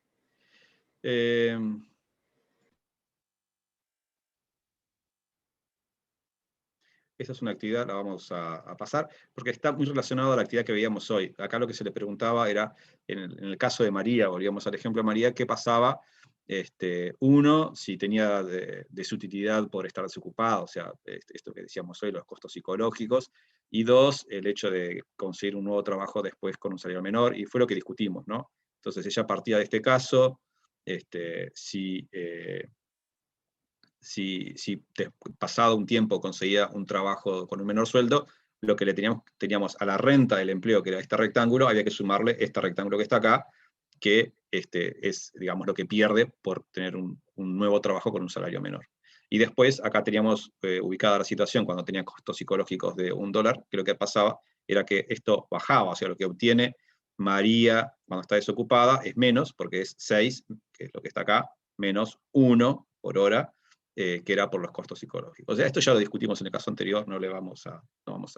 Esta es una actividad, la vamos a pasar, porque está muy relacionado a la actividad que veíamos hoy. Acá lo que se le preguntaba era, en el caso de María, volvíamos al ejemplo de María, ¿qué pasaba? Uno, si tenía desutilidad por estar desocupado, o sea, esto que decíamos hoy, los costos psicológicos, y dos, el hecho de conseguir un nuevo trabajo después con un salario menor, y fue lo que discutimos, ¿no? Entonces ella partía de este caso, si pasado un tiempo conseguía un trabajo con un menor sueldo, lo que le teníamos a la renta del empleo, que era este rectángulo, había que sumarle este rectángulo que está acá, que es, digamos, lo que pierde por tener un nuevo trabajo con un salario menor. Y después, acá teníamos ubicada la situación cuando tenía costos psicológicos de $1, que lo que pasaba era que esto bajaba, o sea, lo que obtiene María cuando está desocupada es menos, porque es 6, que es lo que está acá, menos 1 por hora, que era por los costos psicológicos. O sea, esto ya lo discutimos en el caso anterior, no vamos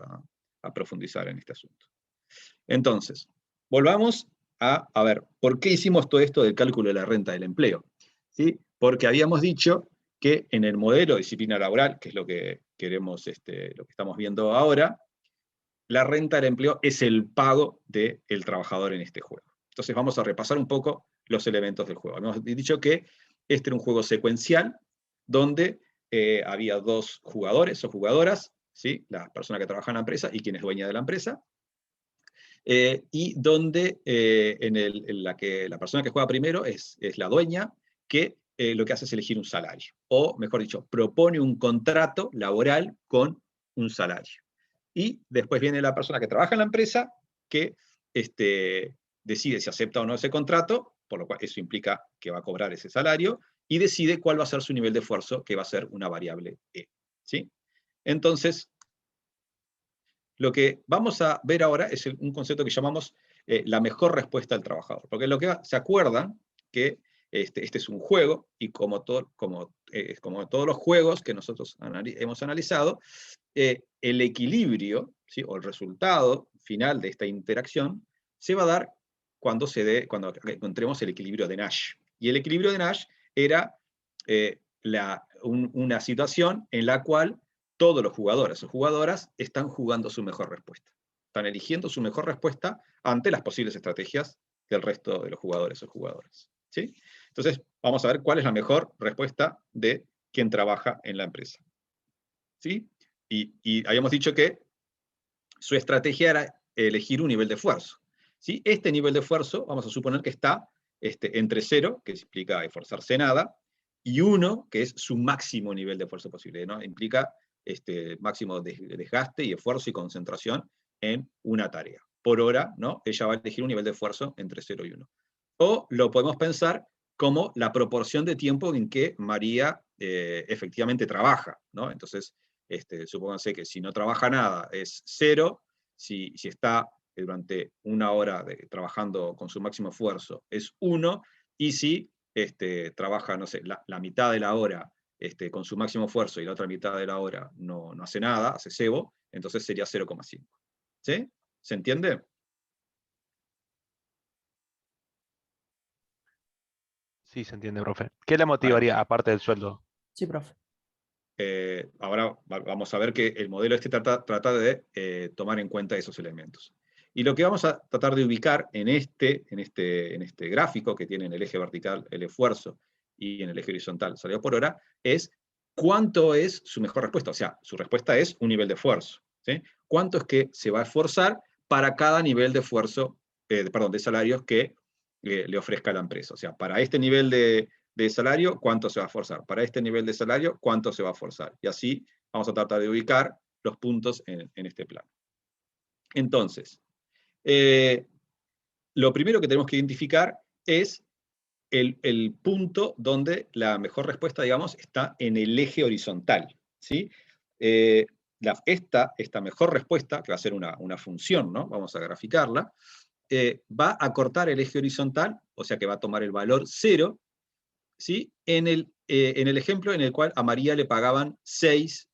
a profundizar en este asunto. Entonces, volvamos a ver, ¿por qué hicimos todo esto del cálculo de la renta del empleo? ¿Sí? Porque habíamos dicho que en el modelo de disciplina laboral, que es lo que queremos, lo que estamos viendo ahora, la renta del empleo es el pago del trabajador en este juego. Entonces vamos a repasar un poco los elementos del juego. Hemos dicho que este era un juego secuencial, donde había dos jugadores o jugadoras, ¿sí? La persona que trabaja en la empresa y quien es dueña de la empresa, y donde en la que la persona que juega primero es la dueña, que lo que hace es elegir un salario, o mejor dicho, propone un contrato laboral con un salario. Y después viene la persona que trabaja en la empresa, que decide si acepta o no ese contrato, por lo cual eso implica que va a cobrar ese salario, y decide cuál va a ser su nivel de esfuerzo, que va a ser una variable E. ¿Sí? Entonces, lo que vamos a ver ahora es un concepto que llamamos la mejor respuesta del trabajador. Porque lo que se acuerdan que este es un juego, y como todos los juegos que nosotros hemos analizado, el equilibrio, ¿sí? O el resultado final de esta interacción se va a dar cuando encontremos el equilibrio de Nash. Y el equilibrio de Nash era una situación en la cual todos los jugadores o jugadoras están jugando su mejor respuesta. Están eligiendo su mejor respuesta ante las posibles estrategias del resto de los jugadores o jugadoras. ¿Sí? Entonces, vamos a ver cuál es la mejor respuesta de quien trabaja en la empresa. ¿Sí? Y habíamos dicho que su estrategia era elegir un nivel de esfuerzo. ¿Sí? Este nivel de esfuerzo, vamos a suponer que está entre 0, que implica esforzarse nada, y 1, que es su máximo nivel de esfuerzo posible, ¿no? Implica máximo desgaste y esfuerzo y concentración en una tarea. Por hora, ¿no? Ella va a elegir un nivel de esfuerzo entre 0 y 1. O lo podemos pensar como la proporción de tiempo en que María efectivamente trabaja, ¿no? Entonces, supónganse que si no trabaja nada es 0, si está durante una hora trabajando con su máximo esfuerzo es 1, y si trabaja, no sé, la mitad de la hora con su máximo esfuerzo y la otra mitad de la hora no hace nada, hace cebo, entonces sería 0,5. ¿Sí? ¿Se entiende? Sí, se entiende, profe. ¿Qué le motivaría aparte del sueldo? Sí, profe. Ahora vamos a ver que el modelo trata de tomar en cuenta esos elementos. Y lo que vamos a tratar de ubicar en este gráfico que tiene en el eje vertical el esfuerzo y en el eje horizontal salario por hora, es cuánto es su mejor respuesta. O sea, su respuesta es un nivel de esfuerzo, ¿sí? ¿Cuánto es que se va a esforzar para cada nivel de esfuerzo, de salarios que le ofrezca la empresa? O sea, para este nivel de salario, ¿cuánto se va a esforzar? Para este nivel de salario, ¿cuánto se va a esforzar? Y así vamos a tratar de ubicar los puntos en este plano. Entonces, lo primero que tenemos que identificar es el punto donde la mejor respuesta, digamos, está en el eje horizontal, ¿sí? Esta mejor respuesta, que va a ser una función, ¿no? Vamos a graficarla, va a cortar el eje horizontal, o sea que va a tomar el valor 0, ¿sí? En el ejemplo en el cual a María le pagaban 6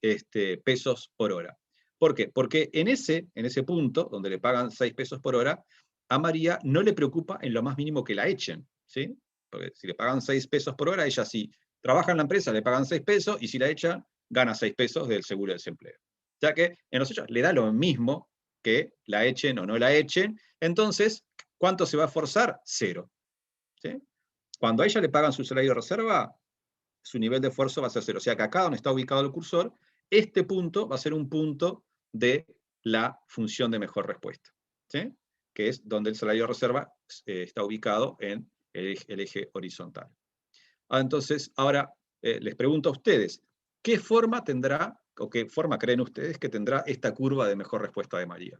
pesos por hora. ¿Por qué? Porque en ese punto, donde le pagan 6 pesos por hora, a María no le preocupa en lo más mínimo que la echen, ¿sí? Porque si le pagan 6 pesos por hora, ella si trabaja en la empresa le pagan 6 pesos, y si la echan, gana 6 pesos del seguro de desempleo. O sea que en los hechos le da lo mismo que la echen o no la echen. Entonces, ¿cuánto se va a esforzar? 0. ¿Sí? Cuando a ella le pagan su salario de reserva, su nivel de esfuerzo va a ser 0. O sea que acá donde está ubicado el cursor, este punto va a ser un punto de la función de mejor respuesta, ¿sí? Que es donde el salario de reserva está ubicado en el eje horizontal. Entonces, ahora les pregunto a ustedes, ¿qué forma tendrá, o qué forma creen ustedes que tendrá esta curva de mejor respuesta de María?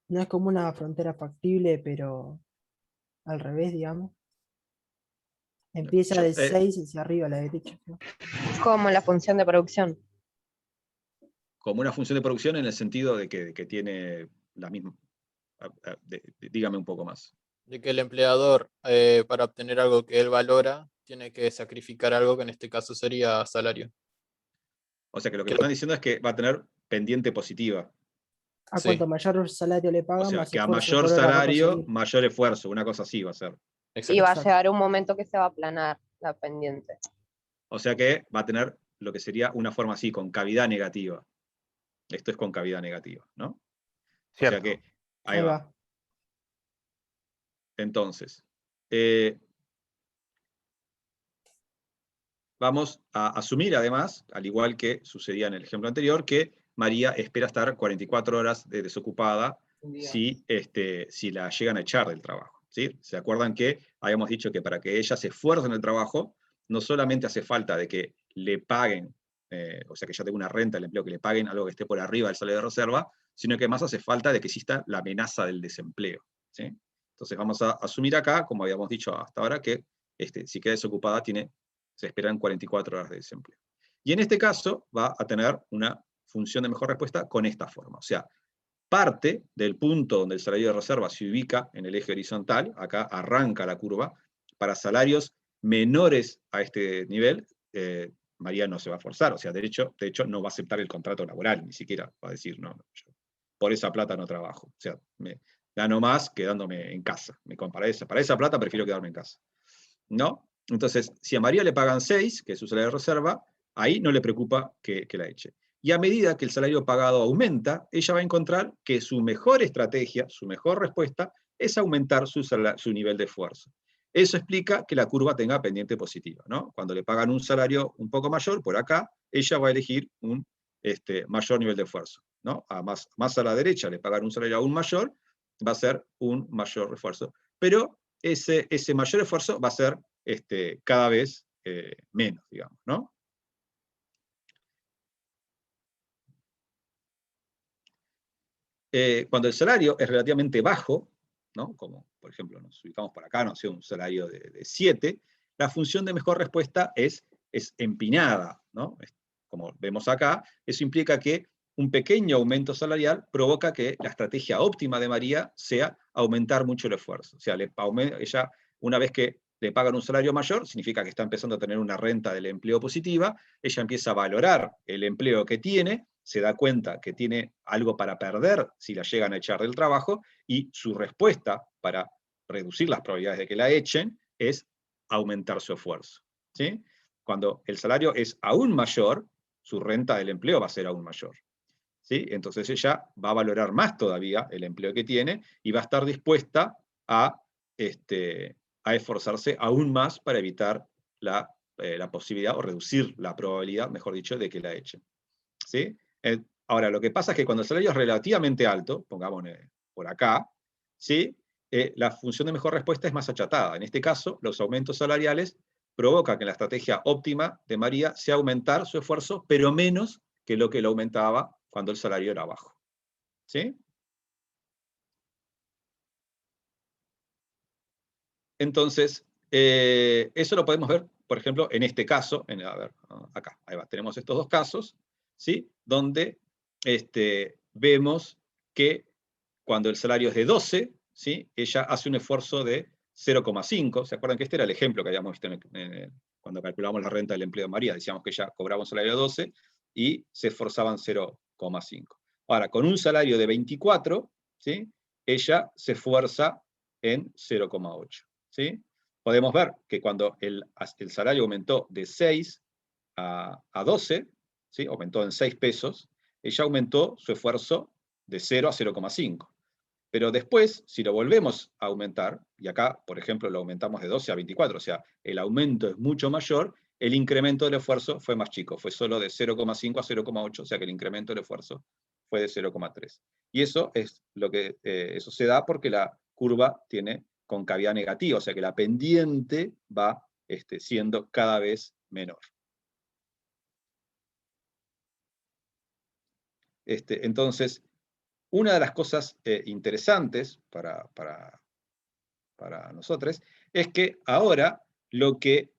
No es como una frontera factible, pero al revés, digamos. Empieza de 6 hacia arriba a la derecha, ¿no? Como la función de producción. Como una función de producción en el sentido de que tiene la misma... dígame un poco más. De que el empleador, para obtener algo que él valora, tiene que sacrificar algo que en este caso sería salario. O sea que lo que me están diciendo es que va a tener pendiente positiva. A Sí. cuanto mayor salario le pagan, O sea, más que a esfuerzo mayor por hora va a salario, conseguir. mayor esfuerzo, una cosa así va a ser. Exacto. Y va a Exacto. llegar un momento que se va a aplanar la pendiente. O sea que va a tener lo que sería una forma así, con cavidad negativa. Esto es con cavidad negativa, ¿no? Cierto. O sea que, ahí Ahí va. va. Entonces, vamos a asumir además, al igual que sucedía en el ejemplo anterior, que María espera estar 44 horas desocupada si la llegan a echar del trabajo, ¿sí? ¿Se acuerdan que habíamos dicho que para que ella se esfuerce en el trabajo, no solamente hace falta de que le paguen, o sea que ella tenga una renta del empleo, que le paguen algo que esté por arriba del salario de reserva, sino que más hace falta de que exista la amenaza del desempleo, ¿sí? Entonces vamos a asumir acá, como habíamos dicho hasta ahora, que si queda desocupada se esperan 44 horas de desempleo. Y en este caso va a tener una función de mejor respuesta con esta forma. O sea, parte del punto donde el salario de reserva se ubica en el eje horizontal, acá arranca la curva, para salarios menores a este nivel, María no se va a forzar. O sea, de hecho no va a aceptar el contrato laboral, ni siquiera va a decir, no, yo por esa plata no trabajo. O sea, me gano más quedándome en casa. Para esa plata prefiero quedarme en casa. ¿No? Entonces, si a María le pagan 6, que es su salario de reserva, ahí no le preocupa que la eche. Y a medida que el salario pagado aumenta, ella va a encontrar que su mejor estrategia, su mejor respuesta, es aumentar su nivel de esfuerzo. Eso explica que la curva tenga pendiente positiva, ¿no? Cuando le pagan un salario un poco mayor, por acá, ella va a elegir un mayor nivel de esfuerzo, ¿no? Más a la derecha le pagan un salario aún mayor, va a ser un mayor esfuerzo. Pero ese mayor esfuerzo va a ser cada vez menos, digamos, ¿no? Cuando el salario es relativamente bajo, ¿no? Como por ejemplo nos ubicamos por acá, no sé, un salario de 7, la función de mejor respuesta es empinada, ¿no? Como vemos acá, eso implica que un pequeño aumento salarial provoca que la estrategia óptima de María sea aumentar mucho el esfuerzo. O sea, ella, una vez que le pagan un salario mayor, significa que está empezando a tener una renta del empleo positiva, ella empieza a valorar el empleo que tiene, se da cuenta que tiene algo para perder si la llegan a echar del trabajo, y su respuesta para reducir las probabilidades de que la echen es aumentar su esfuerzo, ¿sí? Cuando el salario es aún mayor, su renta del empleo va a ser aún mayor, ¿sí? Entonces ella va a valorar más todavía el empleo que tiene y va a estar dispuesta a esforzarse aún más para evitar la posibilidad, o reducir la probabilidad, mejor dicho, de que la echen, ¿sí? Ahora, lo que pasa es que cuando el salario es relativamente alto, pongamos por acá, ¿sí? La función de mejor respuesta es más achatada. En este caso, los aumentos salariales provocan que la estrategia óptima de María sea aumentar su esfuerzo, pero menos que lo que lo aumentaba cuando el salario era bajo, ¿sí? Entonces, eso lo podemos ver, por ejemplo, en este caso, a ver, acá, ahí va, tenemos estos dos casos, ¿sí? Donde vemos que cuando el salario es de 12, ¿sí? Ella hace un esfuerzo de 0,5, ¿se acuerdan que este era el ejemplo que habíamos visto cuando calculamos la renta del empleo de María? Decíamos que ella cobraba un salario de 12 y se esforzaban 0,5. Ahora, con un salario de 24, ¿sí? Ella se esfuerza en 0,8. ¿Sí? Podemos ver que cuando el salario aumentó de 6 a 12, ¿sí? Aumentó en 6 pesos, ella aumentó su esfuerzo de 0 a 0,5. Pero después, si lo volvemos a aumentar, y acá, por ejemplo, lo aumentamos de 12 a 24, o sea, el aumento es mucho mayor, el incremento del esfuerzo fue más chico, fue solo de 0,5 a 0,8, o sea que el incremento del esfuerzo fue de 0,3. Y eso es lo que eso se da porque la curva tiene concavidad negativa, o sea que la pendiente va siendo cada vez menor. Entonces, una de las cosas interesantes para nosotros es que ahora lo que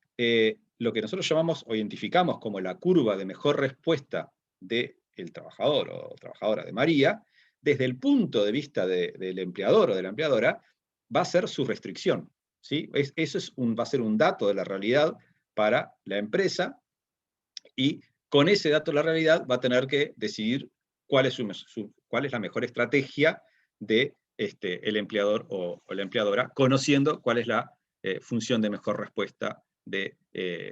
nosotros llamamos o identificamos como la curva de mejor respuesta del trabajador o trabajadora de María, desde el punto de vista del empleador o de la empleadora, va a ser su restricción, ¿sí? Eso va a ser un dato de la realidad para la empresa, y con ese dato de la realidad va a tener que decidir cuál es la mejor estrategia de el empleador o la empleadora, conociendo cuál es la función de mejor respuesta de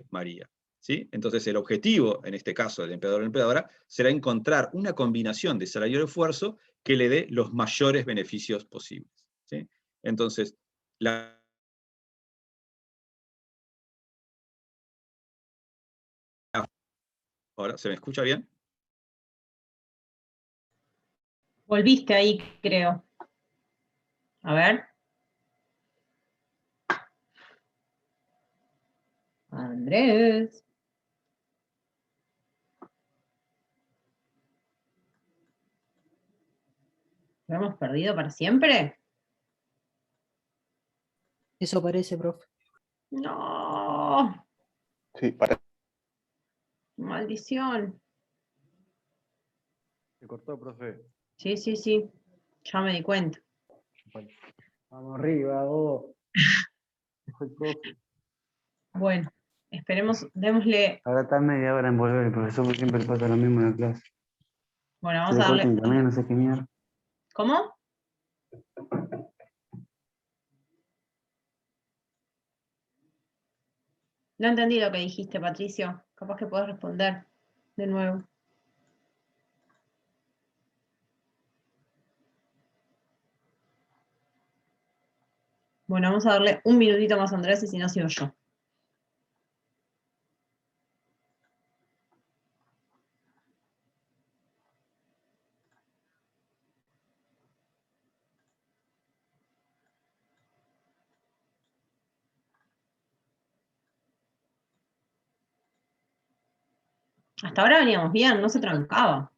María, ¿sí? Entonces el objetivo, en este caso del empleador o la empleadora, será encontrar una combinación de salario y esfuerzo que le dé los mayores beneficios posibles, ¿sí? Entonces, ahora, ¿se me escucha bien? Volviste ahí, creo. A ver. Andrés. ¿Lo hemos perdido para siempre? Eso parece, profe. No. Sí, para. Maldición. Se cortó, profe. Sí, sí, sí. Ya me di cuenta. Vamos arriba, vos. Bueno, esperemos, démosle. Ahora está media hora en volver, el profesor siempre pasa lo mismo en la clase. Bueno, Se vamos a corta darle. internet, no sé qué mierda. ¿Cómo? No entendí lo que dijiste, Patricio. Capaz que puedes responder de nuevo. Bueno, vamos a darle un minutito más a Andrés y si no, sigo yo. Hasta ahora veníamos bien, no se trancaba.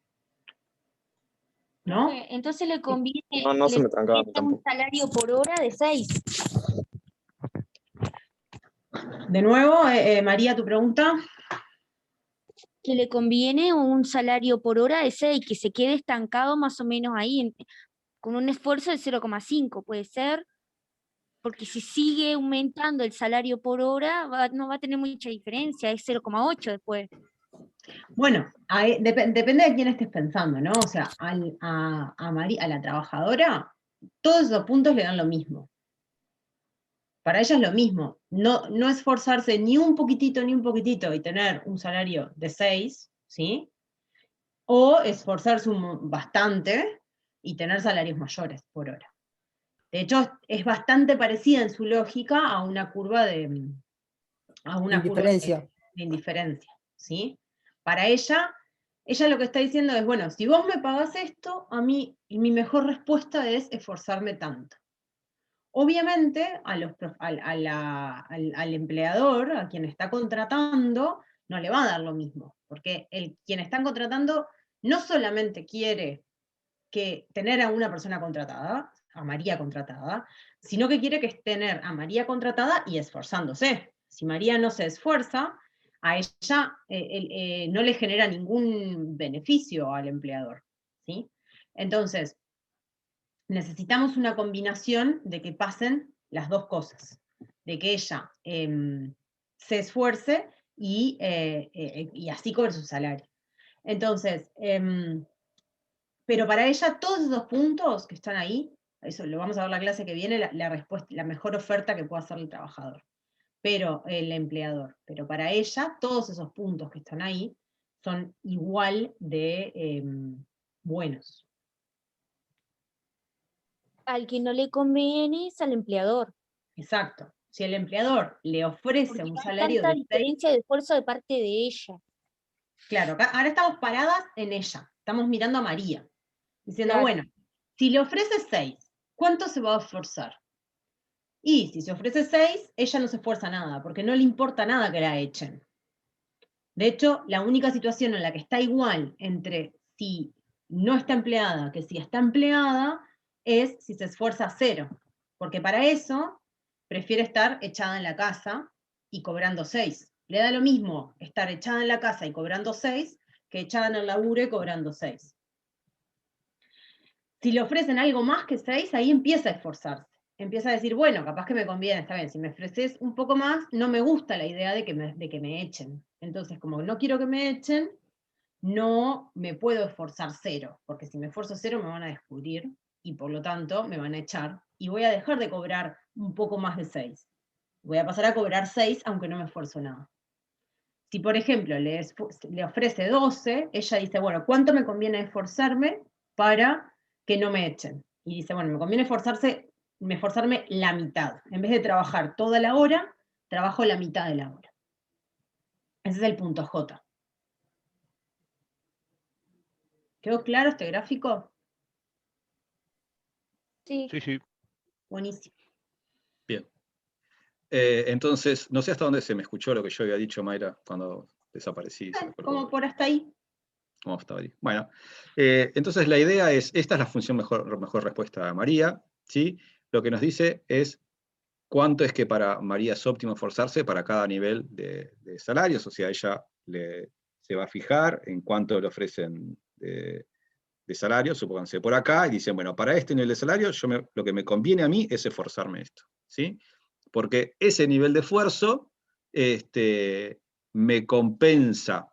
¿No? Entonces le conviene, No se me trancaba un tampoco. salario por hora de 6. De nuevo, María, tu pregunta. Que le conviene un salario por hora de 6, que se quede estancado más o menos ahí, con un esfuerzo de 0,5, puede ser, porque si sigue aumentando el salario por hora, no va a tener mucha diferencia, es 0,8 después. Bueno, depende de quién estés pensando, ¿no? O sea, a la trabajadora, todos esos puntos le dan lo mismo. Para ella es lo mismo. no esforzarse ni un poquitito y tener un salario de 6, ¿sí? O esforzarse bastante y tener salarios mayores por hora. De hecho, es bastante parecida en su lógica a una curva de Indiferencia. de indiferencia, ¿sí? Para ella lo que está diciendo es, bueno, si vos me pagás esto, a mí mi mejor respuesta es esforzarme tanto. Obviamente, al empleador, a quien está contratando, no le va a dar lo mismo, porque quien están contratando no solamente quiere tener a una persona contratada, a María contratada, sino que quiere tener a María contratada y esforzándose. Si María no se esfuerza, a ella no le genera ningún beneficio al empleador, ¿sí? Entonces, necesitamos una combinación de que pasen las dos cosas, de que ella se esfuerce y así cobre su salario. Entonces, pero para ella todos esos puntos que están ahí, eso lo vamos a ver la clase que viene, la mejor oferta que puede hacer el trabajador, pero el empleador. Pero para ella todos esos puntos que están ahí son igual de buenos. Al que no le conviene es al empleador. Exacto. Si el empleador le ofrece Porque un no hay salario tanta de 6, diferencia de esfuerzo de parte de ella. claro, ahora estamos paradas en ella, estamos mirando a María, diciendo, Claro. bueno, si le ofrece 6, ¿cuánto se va a esforzar? Y si se ofrece 6, ella no se esfuerza nada, porque no le importa nada que la echen. De hecho, la única situación en la que está igual entre si no está empleada que si está empleada es si se esfuerza 0, porque para eso prefiere estar echada en la casa y cobrando 6. Le da lo mismo estar echada en la casa y cobrando 6 que echada en el laburo y cobrando 6. Si le ofrecen algo más que 6, ahí empieza a esforzarse. Empieza a decir, bueno, capaz que me conviene, está bien, si me ofreces un poco más, no me gusta la idea de que me echen. Entonces, como no quiero que me echen, no me puedo esforzar 0, porque si me esfuerzo 0 me van a descubrir y por lo tanto me van a echar y voy a dejar de cobrar un poco más de 6. Voy a pasar a cobrar 6 aunque no me esfuerzo nada. Si por ejemplo le ofrece 12, ella dice, bueno, ¿cuánto me conviene esforzarme para que no me echen? Y dice, bueno, me conviene esforzarme la mitad. En vez de trabajar toda la hora, trabajo la mitad de la hora. Ese es el punto J. ¿Quedó claro este gráfico? Sí. Sí, sí. Buenísimo. Bien. Entonces, no sé hasta dónde se me escuchó lo que yo había dicho, Mayra, cuando desaparecí. Como por hasta ahí. ¿Cómo estaba ahí? Bueno, entonces la idea es, esta es la función mejor respuesta a María, ¿sí? Lo que nos dice es cuánto es que para María es óptimo esforzarse para cada nivel de salarios, o sea, ella se va a fijar en cuánto le ofrecen de salario, supónganse por acá, y dicen, bueno, para este nivel de salario, lo que me conviene a mí es esforzarme esto, ¿sí? Porque ese nivel de esfuerzo me compensa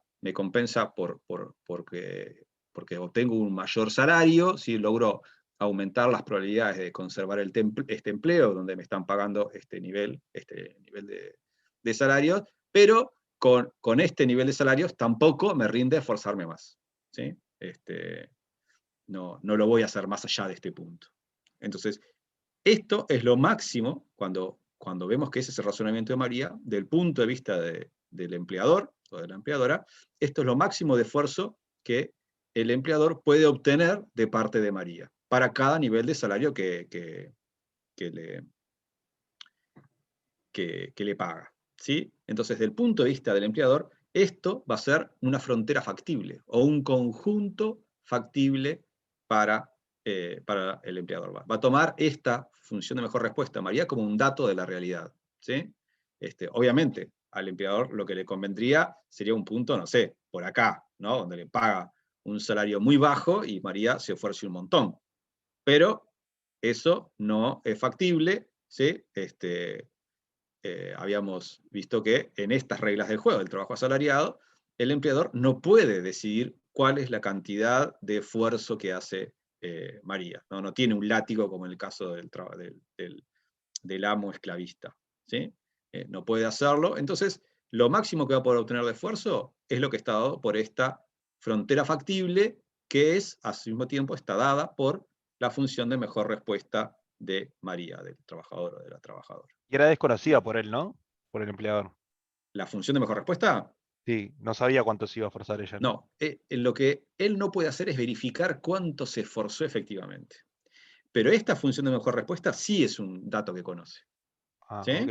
porque obtengo un mayor salario, si logro aumentar las probabilidades de conservar este empleo, donde me están pagando este nivel de salarios, pero con este nivel de salarios tampoco me rinde esforzarme más, ¿sí? No lo voy a hacer más allá de este punto. Entonces, esto es lo máximo, cuando vemos que ese es el razonamiento de María, del punto de vista del empleador o de la empleadora, esto es lo máximo de esfuerzo que el empleador puede obtener de parte de María, para cada nivel de salario que le paga, ¿sí? Entonces, desde el punto de vista del empleador, esto va a ser una frontera factible, o un conjunto factible para el empleador. Va a tomar esta función de mejor respuesta, María, como un dato de la realidad, ¿sí? Obviamente, al empleador lo que le convendría sería un punto, no sé, por acá, ¿no? Donde le paga un salario muy bajo y María se esfuerce un montón. Pero eso no es factible, ¿sí? Habíamos visto que en estas reglas del juego del trabajo asalariado, el empleador no puede decidir cuál es la cantidad de esfuerzo que hace María. No tiene un látigo como en el caso del amo esclavista, ¿sí? no puede hacerlo. Entonces, lo máximo que va a poder obtener de esfuerzo es lo que está dado por esta frontera factible, que es, al mismo tiempo, está dada por la función de mejor respuesta de María, del trabajador o de la trabajadora. Y era desconocida por él, ¿no? Por el empleador. ¿La función de mejor respuesta? Sí, no sabía cuánto se iba a esforzar ella. No, lo que él no puede hacer es verificar cuánto se esforzó efectivamente. Pero esta función de mejor respuesta sí es un dato que conoce. Ah, ¿Sí? ok.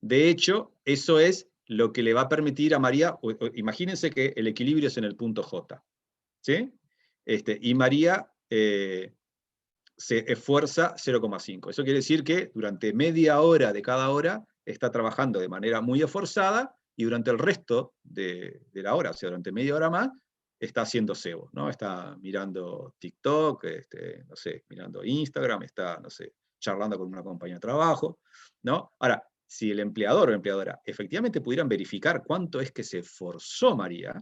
De hecho, eso es lo que le va a permitir a María, imagínense que el equilibrio es en el punto J, ¿sí? Y María se esfuerza 0,5. Eso quiere decir que durante media hora de cada hora está trabajando de manera muy esforzada, y durante el resto de la hora, o sea, durante media hora más, está haciendo cebo, ¿no? Está mirando TikTok, no sé, mirando Instagram, está, no sé, charlando con una compañía de trabajo, ¿no? Ahora, si el empleador o empleadora efectivamente pudieran verificar cuánto es que se esforzó María,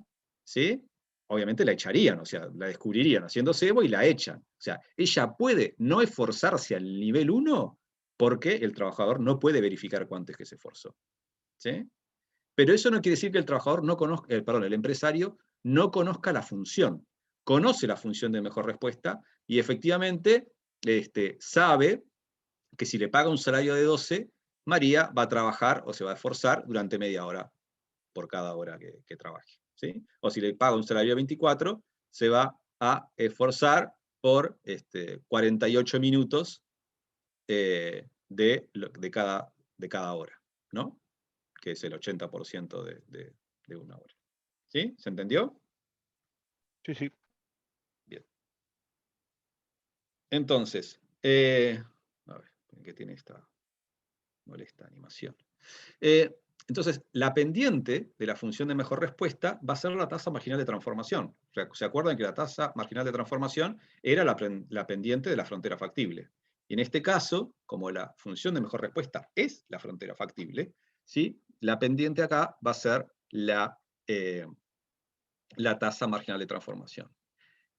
¿sí? Obviamente la echarían, o sea, la descubrirían haciendo cebo y la echan. O sea, ella puede no esforzarse al nivel 1 porque el trabajador no puede verificar cuánto es que se esforzó, ¿sí? Pero eso no quiere decir que el trabajador no conozca, el empresario no conozca la función. Conoce la función de mejor respuesta y efectivamente sabe que si le paga un salario de 12, María va a trabajar o se va a esforzar durante media hora por cada hora que trabaje, ¿sí? O si le paga un salario de 24, se va a esforzar por 48 minutos de cada hora, ¿no? Que es el 80% de una hora. ¿Sí? ¿Se entendió? Sí, sí. Bien. Entonces, a ver, ¿qué tiene esta molesta animación? Entonces, la pendiente de la función de mejor respuesta va a ser la tasa marginal de transformación. ¿Se acuerdan que la tasa marginal de transformación era la pendiente de la frontera factible? Y en este caso, como la función de mejor respuesta es la frontera factible, ¿sí? La pendiente acá va a ser la tasa marginal de transformación.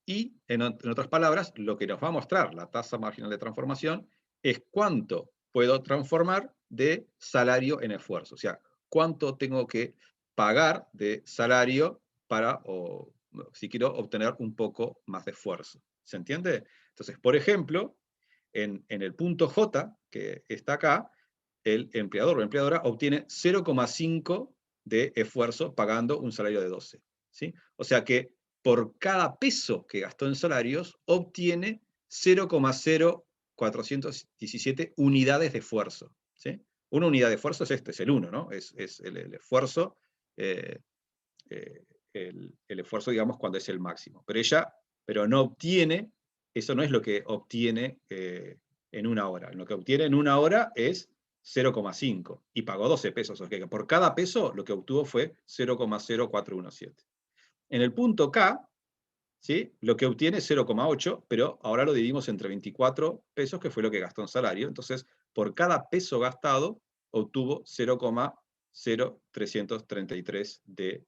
Y, en otras palabras, lo que nos va a mostrar la tasa marginal de transformación es cuánto puedo transformar de salario en esfuerzo. O sea, cuánto tengo que pagar de salario para, o si quiero obtener un poco más de esfuerzo. ¿Se entiende? Entonces, por ejemplo, en el punto J, que está acá, el empleador o empleadora obtiene 0,5 de esfuerzo pagando un salario de 12. ¿Sí? O sea que por cada peso que gastó en salarios, obtiene 0,0417 unidades de esfuerzo. ¿Sí? Una unidad de esfuerzo es el 1, ¿no? Es el esfuerzo, el esfuerzo, digamos, cuando es el máximo. Pero no obtiene, eso no es lo que obtiene en una hora. Lo que obtiene en una hora es 0,5 y pagó 12 pesos. O sea que por cada peso lo que obtuvo fue 0,0417. En el punto K, ¿sí? Lo que obtiene es 0,8, pero ahora lo dividimos entre 24 pesos, que fue lo que gastó en salario. Entonces, por cada peso gastado, obtuvo 0,0333 de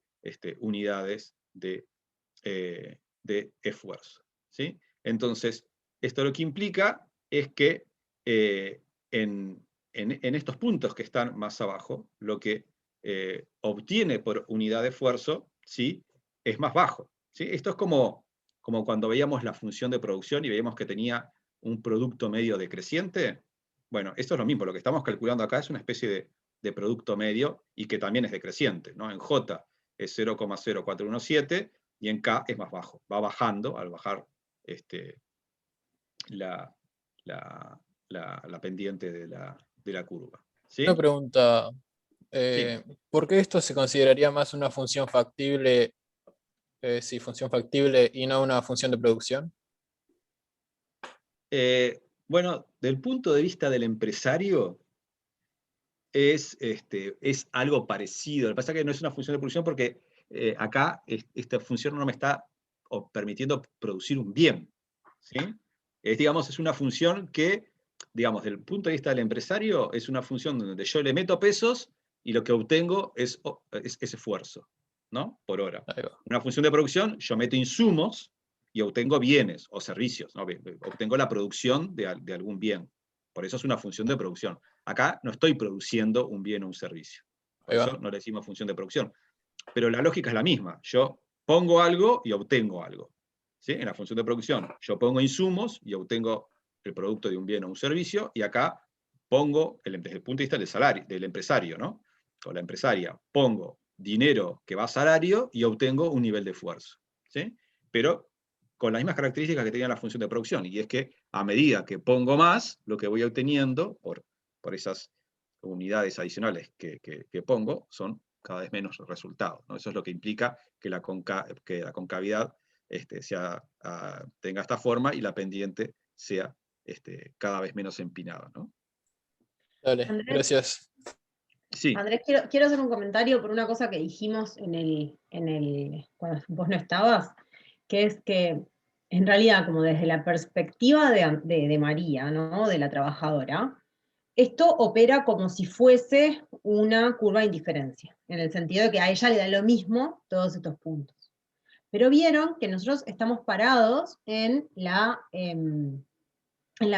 unidades de esfuerzo. ¿Sí? Entonces, esto lo que implica es que en estos puntos que están más abajo, lo que obtiene por unidad de esfuerzo, ¿sí? Es más bajo. ¿Sí? Esto es como cuando veíamos la función de producción y veíamos que tenía un producto medio decreciente. Bueno, esto es lo mismo. Lo que estamos calculando acá es una especie de producto medio y que también es decreciente, ¿no? En J es 0,0417 y en K es más bajo. Va bajando al bajar la pendiente de la curva. ¿Sí? Una pregunta. Sí. ¿Por qué esto se consideraría más una función factible, función factible y no una función de producción? Bueno, del punto de vista del empresario, es algo parecido. Lo que pasa es que no es una función de producción porque acá esta función no me está permitiendo producir un bien. ¿Sí? Digamos, es una función que, digamos, del punto de vista del empresario, es una función donde yo le meto pesos y lo que obtengo es esfuerzo, ¿no? Por hora. Una función de producción, yo meto insumos y obtengo bienes o servicios, ¿no? Obtengo la producción de algún bien. Por eso es una función de producción. Acá no estoy produciendo un bien o un servicio. Por Ahí va. eso no le decimos función de producción. Pero la lógica es la misma. Yo pongo algo y obtengo algo. ¿Sí? En la función de producción, yo pongo insumos y obtengo el producto de un bien o un servicio, y acá pongo, desde el punto de vista del salario, del empresario, ¿no? O la empresaria, pongo dinero que va a salario y obtengo un nivel de esfuerzo. ¿Sí? Pero con las mismas características que tenía la función de producción, y es que a medida que pongo más, lo que voy obteniendo por esas unidades adicionales que pongo, son cada vez menos resultados, ¿no? Eso es lo que implica que la concavidad tenga esta forma y la pendiente sea cada vez menos empinada, ¿no? Dale, Andrés, gracias. Sí. Andrés, quiero hacer un comentario por una cosa que dijimos cuando vos no estabas, que es que en realidad, como desde la perspectiva de María, ¿no? De la trabajadora, esto opera como si fuese una curva de indiferencia, en el sentido de que a ella le da lo mismo todos estos puntos. Pero vieron que nosotros estamos parados en la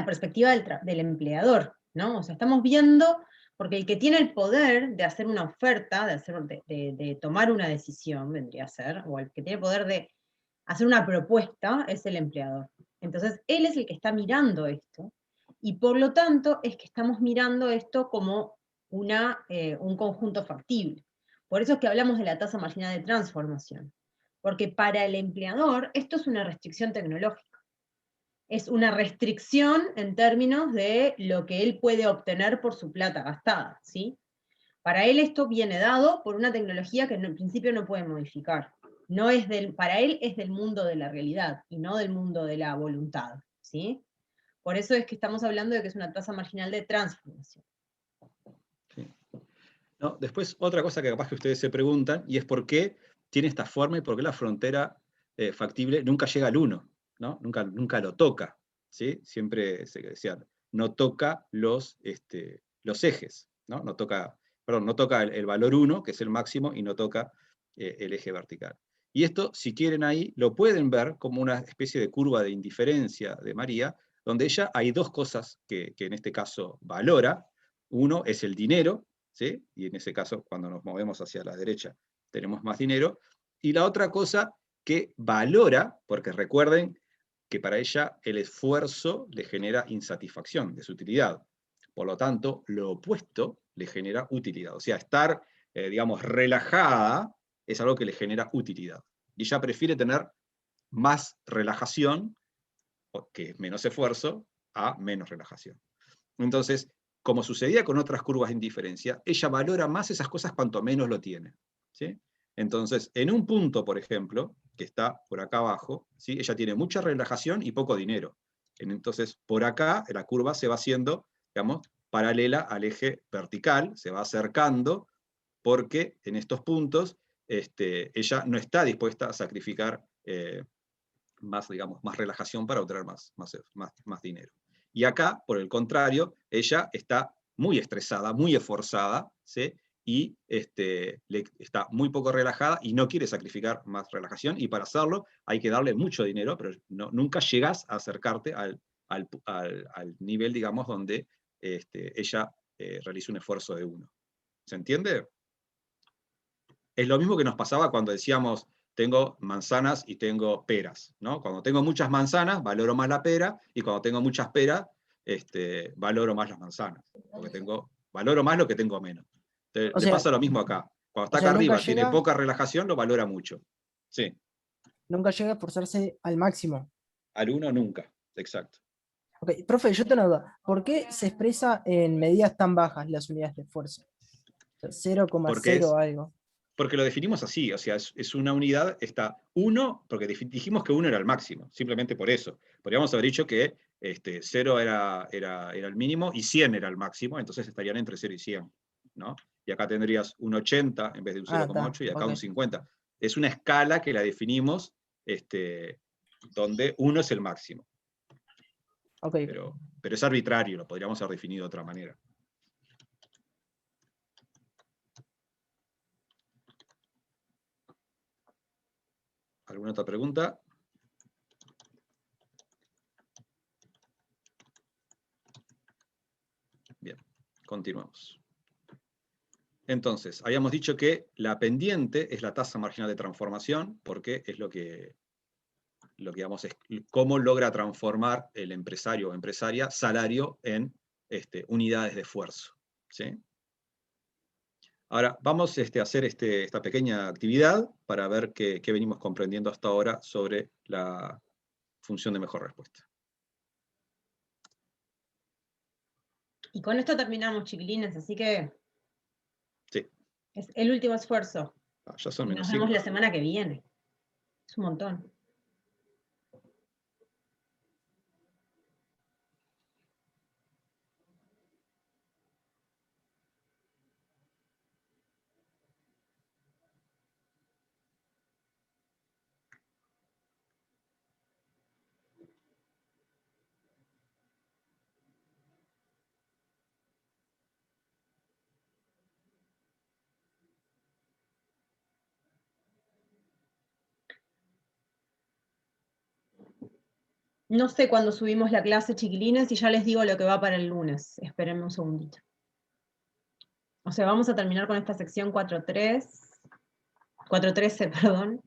perspectiva del empleador, ¿no? O sea, estamos viendo, porque el que tiene el poder de hacer una oferta, de tomar una decisión, vendría a ser, o el que tiene el poder de hacer una propuesta, es el empleador. Entonces, él es el que está mirando esto, y por lo tanto es que estamos mirando esto como un conjunto factible. Por eso es que hablamos de la tasa marginal de transformación, porque para el empleador esto es una restricción tecnológica. Es una restricción en términos de lo que él puede obtener por su plata gastada, ¿sí? Para él esto viene dado por una tecnología que en principio no puede modificar. Para él es del mundo de la realidad y no del mundo de la voluntad, ¿sí? Por eso es que estamos hablando de que es una tasa marginal de transformación. Sí. No, después, otra cosa que capaz que ustedes se preguntan, y es por qué tiene esta forma y por qué la frontera factible nunca llega al 1, ¿no? Nunca lo toca, ¿sí? Siempre se decía, no toca los ejes, ¿no? No toca el valor 1, que es el máximo, y no toca el eje vertical. Y esto, si quieren ahí, lo pueden ver como una especie de curva de indiferencia de María, donde ella hay dos cosas que en este caso valora. Uno es el dinero, ¿sí? Y en ese caso, cuando nos movemos hacia la derecha, tenemos más dinero. Y la otra cosa que valora, porque recuerden que para ella el esfuerzo le genera insatisfacción, desutilidad. Por lo tanto, lo opuesto le genera utilidad. O sea, estar, digamos, relajada es algo que le genera utilidad. Y ella prefiere tener más relajación, que es menos esfuerzo, a menos relajación. Entonces, como sucedía con otras curvas de indiferencia, ella valora más esas cosas cuanto menos lo tiene, ¿sí? Entonces, en un punto, por ejemplo, que está por acá abajo, ¿sí? Ella tiene mucha relajación y poco dinero. Entonces, por acá, la curva se va haciendo, digamos, paralela al eje vertical, se va acercando, porque en estos puntos ella no está dispuesta a sacrificar más, digamos, más relajación para obtener más dinero. Y acá, por el contrario, ella está muy estresada, muy esforzada, ¿sí? Y está muy poco relajada y no quiere sacrificar más relajación, y para hacerlo hay que darle mucho dinero, pero nunca llegas a acercarte al nivel, digamos, donde ella realiza un esfuerzo de 1. ¿Se entiende? Es lo mismo que nos pasaba cuando decíamos, tengo manzanas y tengo peras, ¿no? Cuando tengo muchas manzanas, valoro más la pera, y cuando tengo muchas peras, valoro más las manzanas, porque valoro más lo que tengo menos. Entonces, O le sea, pasa lo mismo acá. Cuando está acá nunca arriba, tiene llega, poca relajación, lo valora mucho. Sí, nunca llega a esforzarse al máximo. al 1 nunca, exacto. Ok, profe, yo tengo una duda. ¿Por qué se expresa en medidas tan bajas las unidades de esfuerzo? O sea, Porque 0,0 algo. Porque lo definimos así, o sea, es una unidad, está 1, porque dijimos que 1 era el máximo, simplemente por eso. Podríamos haber dicho que 0 era el mínimo y 100 era el máximo, entonces estarían entre 0 y 100, ¿no? Y acá tendrías un 80 en vez de un Ah, 0,8 y acá ok. un 50. Es una escala que la definimos donde 1 es el máximo. Ok. Pero es arbitrario, lo podríamos haber definido de otra manera. ¿Alguna otra pregunta? Bien. Continuamos. Entonces, habíamos dicho que la pendiente es la tasa marginal de transformación, porque es lo que digamos, es cómo logra transformar el empresario o empresaria salario en unidades de esfuerzo. ¿Sí? Ahora, vamos a hacer esta pequeña actividad para ver qué venimos comprendiendo hasta ahora sobre la función de mejor respuesta. Y con esto terminamos, chiquilines, así que Sí. es el último esfuerzo. Ya son Y menos nos vemos 5. la semana que viene. Es un montón. No sé cuándo subimos la clase, chiquilines, y ya les digo lo que va para el lunes. Espérenme un segundito. O sea, vamos a terminar con esta sección 4.13, perdón.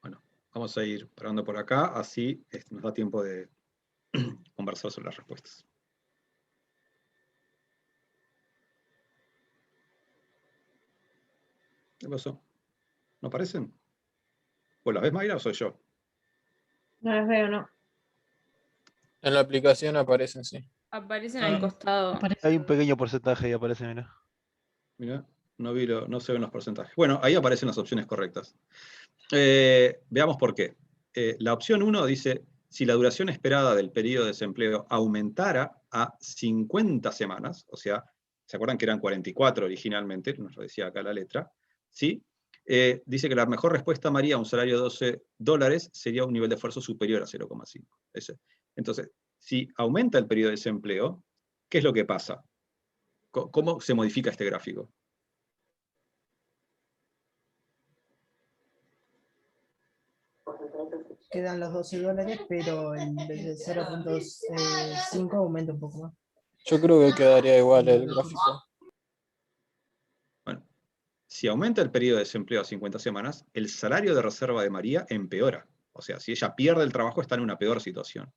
Bueno, vamos a ir parando por acá, así nos da tiempo de conversar sobre las respuestas. ¿Qué pasó? ¿No aparecen? ¿O las ves, Mayra, o soy yo? No las veo, no. En la aplicación aparecen, sí. Aparecen al costado. Hay un pequeño porcentaje y aparece, mira. Mira, no se ven los porcentajes. Bueno, ahí aparecen las opciones correctas. Veamos por qué. La opción 1 dice, si la duración esperada del periodo de desempleo aumentara a 50 semanas, o sea, ¿se acuerdan que eran 44 originalmente? Nos lo decía acá la letra. ¿Sí? Dice que la mejor respuesta, María, a un salario de $12 sería un nivel de esfuerzo superior a 0,5. Entonces, si aumenta el periodo de desempleo, ¿qué es lo que pasa? ¿Cómo se modifica este gráfico? Quedan los $12, pero el de 0.5 aumenta un poco más. Yo creo que quedaría igual el gráfico. Bueno, si aumenta el periodo de desempleo a 50 semanas, el salario de reserva de María empeora. O sea, si ella pierde el trabajo, está en una peor situación.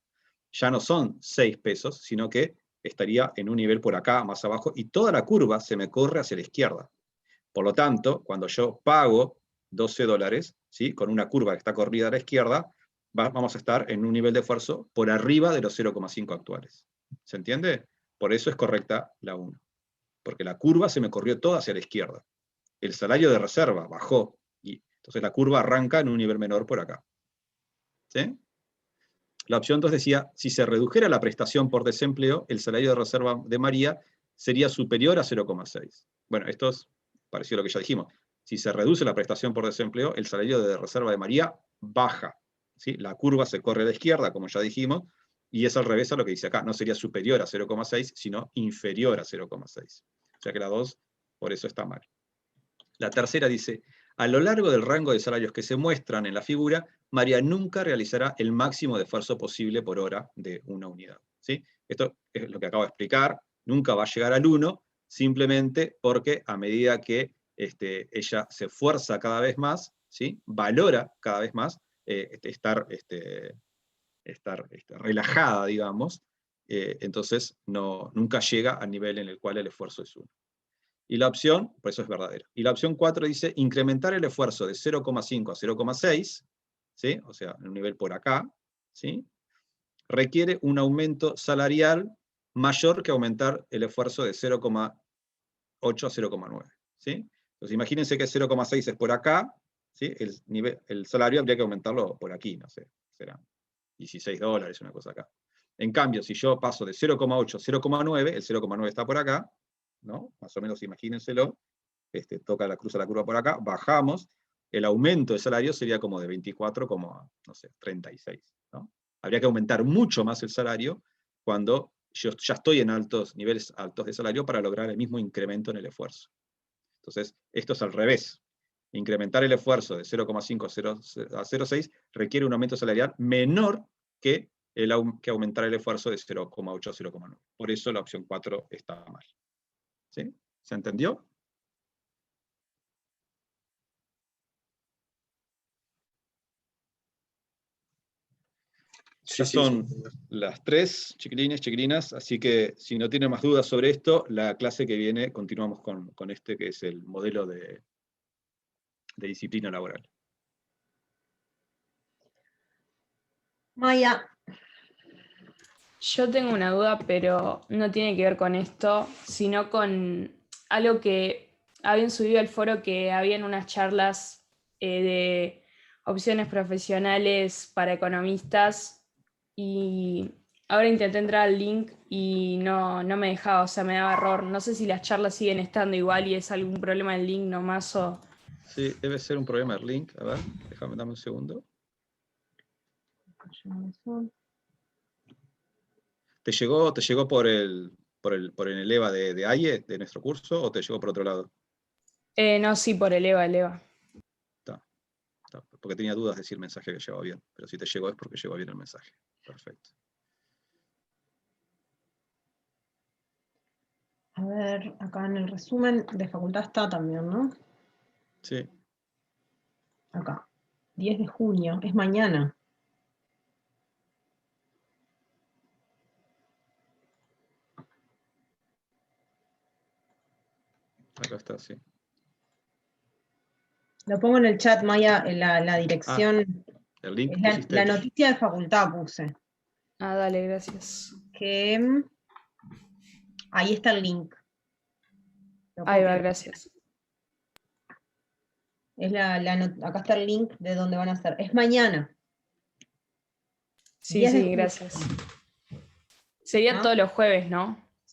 Ya no son 6 pesos, sino que estaría en un nivel por acá, más abajo, y toda la curva se me corre hacia la izquierda. Por lo tanto, cuando yo pago $12, ¿sí? Con una curva que está corrida a la izquierda, vamos a estar en un nivel de esfuerzo por arriba de los 0,5 actuales. ¿Se entiende? Por eso es correcta la 1. Porque la curva se me corrió toda hacia la izquierda. El salario de reserva bajó. Y Entonces la curva arranca en un nivel menor por acá. ¿Sí? La opción 2 decía, si se redujera la prestación por desempleo, el salario de reserva de María sería superior a 0,6. Bueno, esto es parecido a lo que ya dijimos. Si se reduce la prestación por desempleo, el salario de reserva de María baja. ¿Sí? La curva se corre a la izquierda, como ya dijimos, y es al revés a lo que dice acá. No sería superior a 0,6, sino inferior a 0,6. O sea que la 2, por eso está mal. La tercera dice, a lo largo del rango de salarios que se muestran en la figura, María nunca realizará el máximo de esfuerzo posible por hora de una unidad. ¿Sí? Esto es lo que acabo de explicar. Nunca va a llegar al 1, simplemente porque a medida que ella se esfuerza cada vez más, ¿sí? Valora cada vez más estar relajada, digamos, entonces nunca llega al nivel en el cual el esfuerzo es 1. Y la opción, por eso es verdadera. Y la opción 4 dice, incrementar el esfuerzo de 0,5 a 0,6, ¿sí? O sea, en un nivel por acá, ¿sí? Requiere un aumento salarial mayor que aumentar el esfuerzo de 0,8 a 0,9, ¿sí? Entonces imagínense que 0,6 es por acá, ¿sí? El salario habría que aumentarlo por aquí, no sé, será $16, una cosa acá. En cambio, si yo paso de 0,8 a 0,9, el 0,9 está por acá, ¿no? Más o menos imagínenselo, cruza la curva por acá, bajamos, el aumento de salario sería como de 24,36, ¿no? Habría que aumentar mucho más el salario cuando yo ya estoy en niveles altos de salario para lograr el mismo incremento en el esfuerzo. Entonces, esto es al revés. Incrementar el esfuerzo de 0,5 a 0,6 requiere un aumento salarial menor que aumentar el esfuerzo de 0,8 a 0,9. Por eso la opción 4 está mal. ¿Sí? ¿Se entendió? Ya son las 3, chiquilines, chiquilinas, así que si no tienen más dudas sobre esto, la clase que viene continuamos con este que es el modelo de disciplina laboral. Maya. Yo tengo una duda, pero no tiene que ver con esto, sino con algo que habían subido al foro, que habían unas charlas de opciones profesionales para economistas, y ahora intenté entrar al link y no me dejaba, o sea, me daba error. No sé si las charlas siguen estando igual y es algún problema del link nomás o... Sí, debe ser un problema del link. A ver, dame un segundo. ¿Te llegó por el EVA de AIE, de nuestro curso, o te llegó por otro lado? No, sí, por el EVA. Está, porque tenía dudas de si el mensaje que llegaba bien, pero si te llegó es porque llegó bien el mensaje. Perfecto. A ver, acá en el resumen de facultad está también, ¿no? Sí. Acá, 10 de junio, es mañana. Acá está, sí. Lo pongo en el chat, Maya, en la dirección. El link es la noticia de facultad puse. Ah, dale, gracias. Ahí está el link. Ahí va, gracias. Acá está el link de donde van a hacer. Es mañana. Sí, gracias. Sería todos los jueves, ¿no?